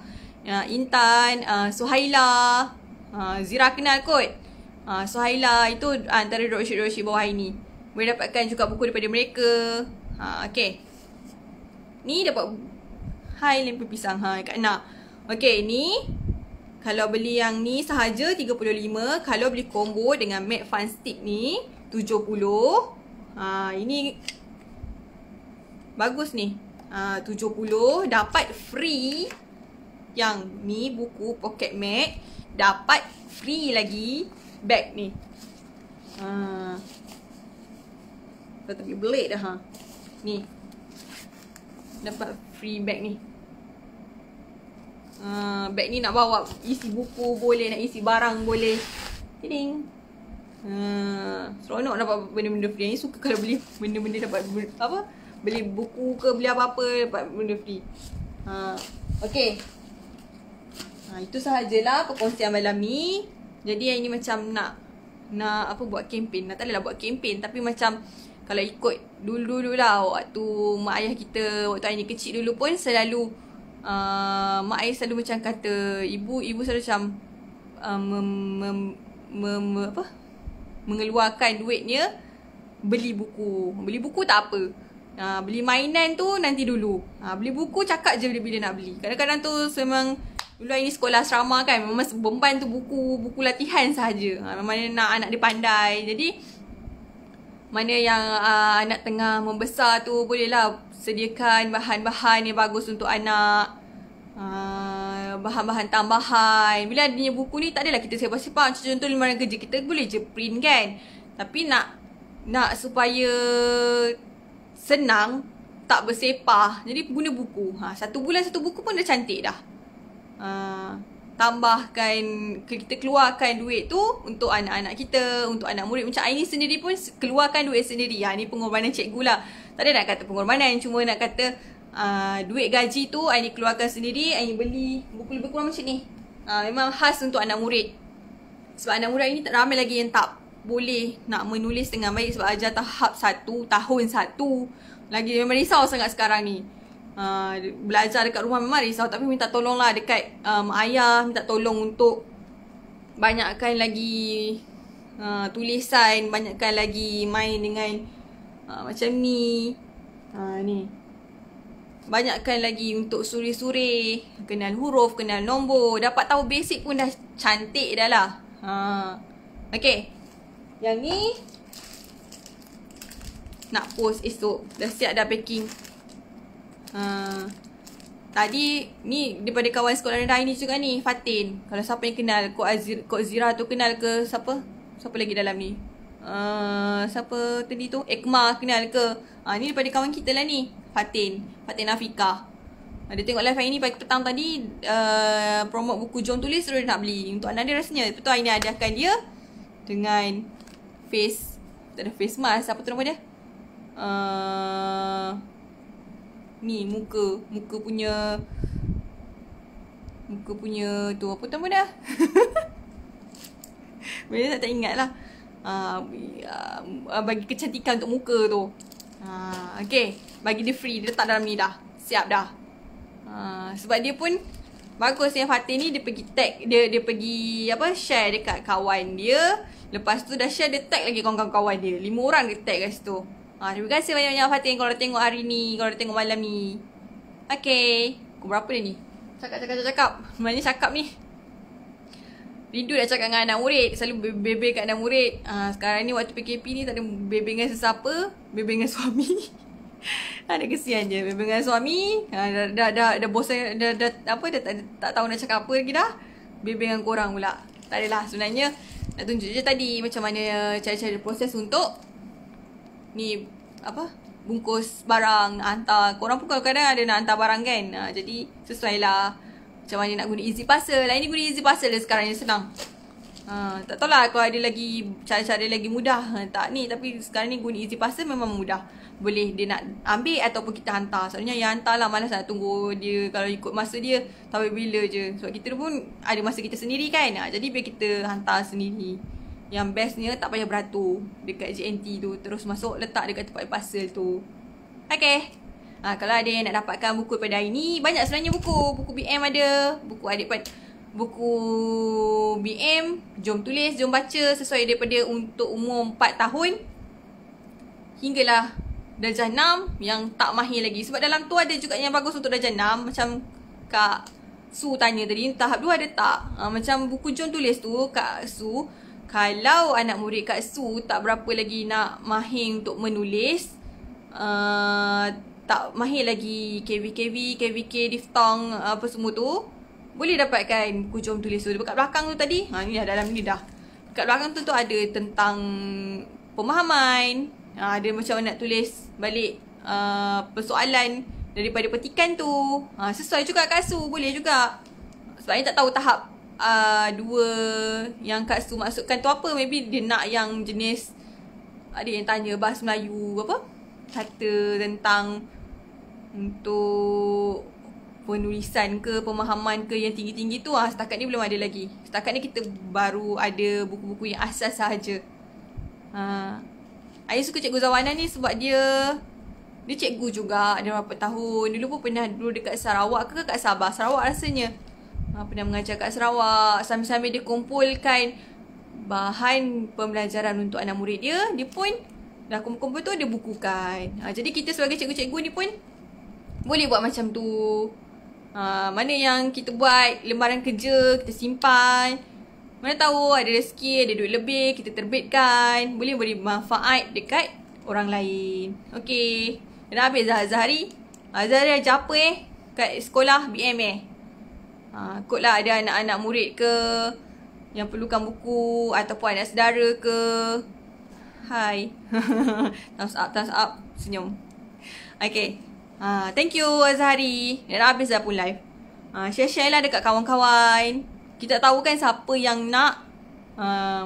Intan, Suhaila, Zira kenal kot. Suhaila itu antara dropship bawah hari ni. Boleh dapatkan juga buku daripada mereka. Okay. Ni dapat hai lemper pisang. Kak Ina. Okay, ni kalau beli yang ni sahaja RM35. Kalau beli combo dengan Matte Fun Stick ni RM70. Ini bagus ni. RM70 dapat free yang ni buku pocket mat. Dapat free lagi bag ni. Tapi belit dah. Ni dapat free bag ni. Bag ni nak bawa isi buku boleh, nak isi barang boleh. Tiding. Seronok dapat benda-benda free. Ni suka kalau beli benda-benda dapat apa? Beli buku ke beli apa-apa dapat benda free. Okay. Itu sahajalah perkongsian malam ni. Jadi yang ini macam nak apa buat kempen. Tak adalah buat kempen, tapi macam kalau ikut dulu-dulu lah waktu mak ayah kita, waktu Aini kecil dulu pun selalu mak ayah selalu macam kata, ibu selalu macam mengeluarkan duitnya beli buku. Beli buku tak apa. Beli mainan tu nanti dulu. Beli buku cakap je bila nak beli. Kadang-kadang tu memang dulu ini sekolah asrama kan, memang beban tu buku latihan sahaja. Memang nak anak dia pandai. Jadi mana yang anak tengah membesar tu, bolehlah sediakan bahan-bahan yang bagus untuk anak. Bahan-bahan tambahan. Bila adanya buku ni, tak adalah kita sepak-sepak. Contoh lembaran kerja, kita boleh je print kan. Tapi nak supaya senang, tak bersepah, jadi guna buku. Satu bulan satu buku pun dah cantik dah. Tambahkan, kita keluarkan duit tu untuk anak-anak kita, untuk anak murid. Macam Aini sendiri pun keluarkan duit sendiri. Ni pengorbanan cikgu lah. Tak ada nak kata pengorbanan, cuma nak kata duit gaji tu Aini keluarkan sendiri. Aini beli buku lebih kurang macam ni. Memang khas untuk anak murid. Sebab anak murid ini ramai lagi yang tak boleh nak menulis dengan baik sebab ajar tahap 1, tahun 1. Lagi memang risau sangat sekarang ni. Belajar dekat rumah memang risau, tapi minta tolong lah dekat ayah, minta tolong untuk banyakkan lagi tulisan, banyakkan lagi main dengan macam ni. Ni banyakkan lagi untuk suri-suri, kenal huruf, kenal nombor, dapat tahu basic pun dah cantik dah lah. Okay, yang ni nak post esok, dah siap dah packing. Tadi ni daripada kawan sekolah rendah ni juga ni, Fatin. Kalau siapa yang kenal Kok Zira tu, kenal ke siapa? Siapa lagi dalam ni? Siapa tadi tu? Ekma kenal ke? Ni daripada kawan kita lah ni, Fatin Afika. Dia tengok live hari ni pagi petang tadi, promote buku Jom Tulis, terus dia nak beli untuk anak dia rasanya. Betul, hari ni hadiahkan dia dengan tak ada face mask, apa tu nama dia? Ni muka punya tu, apa nama dah? Bila tak ingat lah. Bagi kecantikan untuk muka tu. Okay, bagi dia free, dia letak dalam ni dah. Siap dah. Sebab dia pun bagus yang Fatin ni, dia pergi tag, dia pergi share dekat kawan dia. Lepas tu dah share, dia tag lagi kawan-kawan dia. 5 orang dia tag kat situ. Terima kasih banyak-banyak Fatin kalau dah tengok hari ni, kalau dah tengok malam ni. Okay, pukul berapa dia ni? Cakap. Mana cakap ni? Rindu dah cakap dengan anak murid. Selalu bebe kat anak murid. Sekarang ni waktu PKP ni tak ada bebe dengan sesiapa. Bebe dengan suami. Ada kesian je bebe dengan suami. Dah bosan, dah tak tahu nak cakap apa lagi dah. Bebe dengan korang pula. Tak adalah, sebenarnya nak tunjuk je tadi macam mana cara-cara proses untuk ni bungkus barang, hantar. Korang pun kadang-kadang ada nak hantar barang kan. Jadi sesuai lah macam mana nak guna easy parcel. Ini guna easy parcel dah sekarang ni, senang. Tak tahu lah kalau ada lagi cara-cara lagi mudah. Tak ni, tapi sekarang ni guna easy parcel memang mudah. Boleh dia nak ambil ataupun kita hantar. Soalnya yang hantar lah, malas nak tunggu dia. Kalau ikut masa dia, tahu bila je. Sebab kita pun ada masa kita sendiri kan. Jadi biar kita hantar sendiri. Yang bestnya tak payah beratur dekat JNT tu, terus masuk letak dekat tempat parcel tu. Okay. Kalau ada yang nak dapatkan buku pada hari ni, banyak sebenarnya buku BM ada. Buku BM, Jom Tulis, Jom Baca, sesuai daripada untuk umur 4 tahun hinggalah darjah 6 yang tak mahir lagi. Sebab dalam tu ada juga yang bagus untuk darjah 6. Macam Kak Su tanya tadi, tahap 2 ada tak? Macam buku Jom Tulis tu, Kak Su, kalau anak murid Kak Su tak berapa lagi nak mahir untuk menulis, tak mahir lagi KVK, diftong, apa semua tu, boleh dapatkan buku Jom Tulis tu. Dekat belakang tu tadi, ni dah dalam ni dah. Dekat belakang tu ada tentang pemahaman, ada macam nak tulis balik persoalan daripada petikan tu. Sesuai juga Kak Su, boleh juga. Sebabnya tak tahu tahap 2 yang Kak Su masukkan tu apa. Maybe dia nak yang jenis, ada yang tanya bahasa Melayu kata tentang untuk penulisan ke, pemahaman ke yang tinggi-tinggi tu. Setakat ni belum ada lagi. Setakat ni kita baru ada buku-buku yang asas sahaja. Saya suka Cikgu Zawana ni sebab dia cikgu juga. Dia berapa tahun. Dulu pun pernah dekat Sarawak ke kat Sabah. Sarawak rasanya. Pernah mengajar kat Sarawak. Sambil-sambil dia kumpulkan bahan pembelajaran untuk anak murid dia, dia pun dah kumpul-kumpul tu dia bukukan. Jadi kita sebagai cikgu-cikgu ni pun boleh buat macam tu. Mana yang kita buat lembaran kerja, kita simpan. Mana tahu ada rezeki, ada duit lebih, kita terbitkan. Boleh beri manfaat dekat orang lain. Okay. Dah habis dah Zahari. Zahari ajar apa kat sekolah BM kot lah ada anak-anak murid ke yang perlukan buku, ataupun anak saudara ke. Hai. Thumbs up, senyum. Okay. Thank you Azhari. Dah habis dah pun live. Share-share lah dekat kawan-kawan. Kita tahu kan siapa yang nak.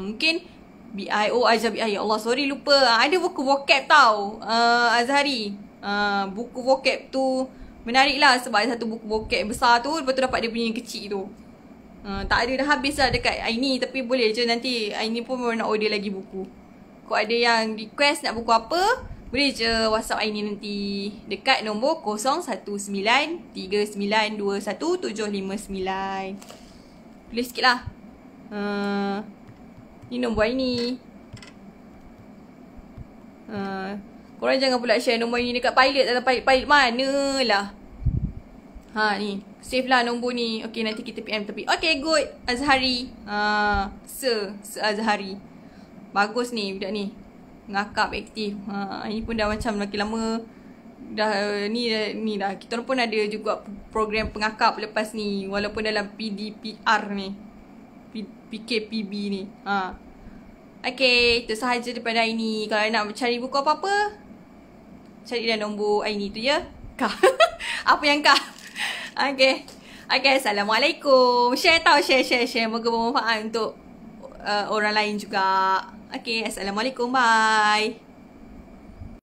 Mungkin BIO ajar BI. Ya Allah, sorry lupa. Ada buku vocab tau Azhari. Buku vocab tu menarik lah sebab ada satu buku vocab besar tu, lepas tu dapat dia punya yang kecil tu. Tak ada, dah habis lah dekat Aini. Tapi boleh je nanti Aini pun nak order lagi buku. Kau ada yang request nak buku apa, boleh je WhatsApp Aini nanti dekat nombor 0193921759. Tulis sikit lah. Ni nombor Aini. Korang jangan pula share nombor ini dekat pilot atau pilot mana lah. Ha ni, save lah nombor ni. Okay, nanti kita PM tepi. Okay, good. Azhari. Se Azhari. Bagus ni budak ni. Ngakap aktif. Ini pun dah macam makin lama dah ni dah. Kita orang pun ada juga program pengakap lepas ni walaupun dalam PDPR ni. PKPB ni. Okay, itu sahaja daripada Aini. Kalau nak cari buku apa-apa, cari dah nombor Aini tu ya. Kah. Apa yang kah? Okay. Okay, Assalamualaikum. Share tau, share. Moga bermanfaat untuk orang lain juga. Okay, Assalamualaikum. Bye.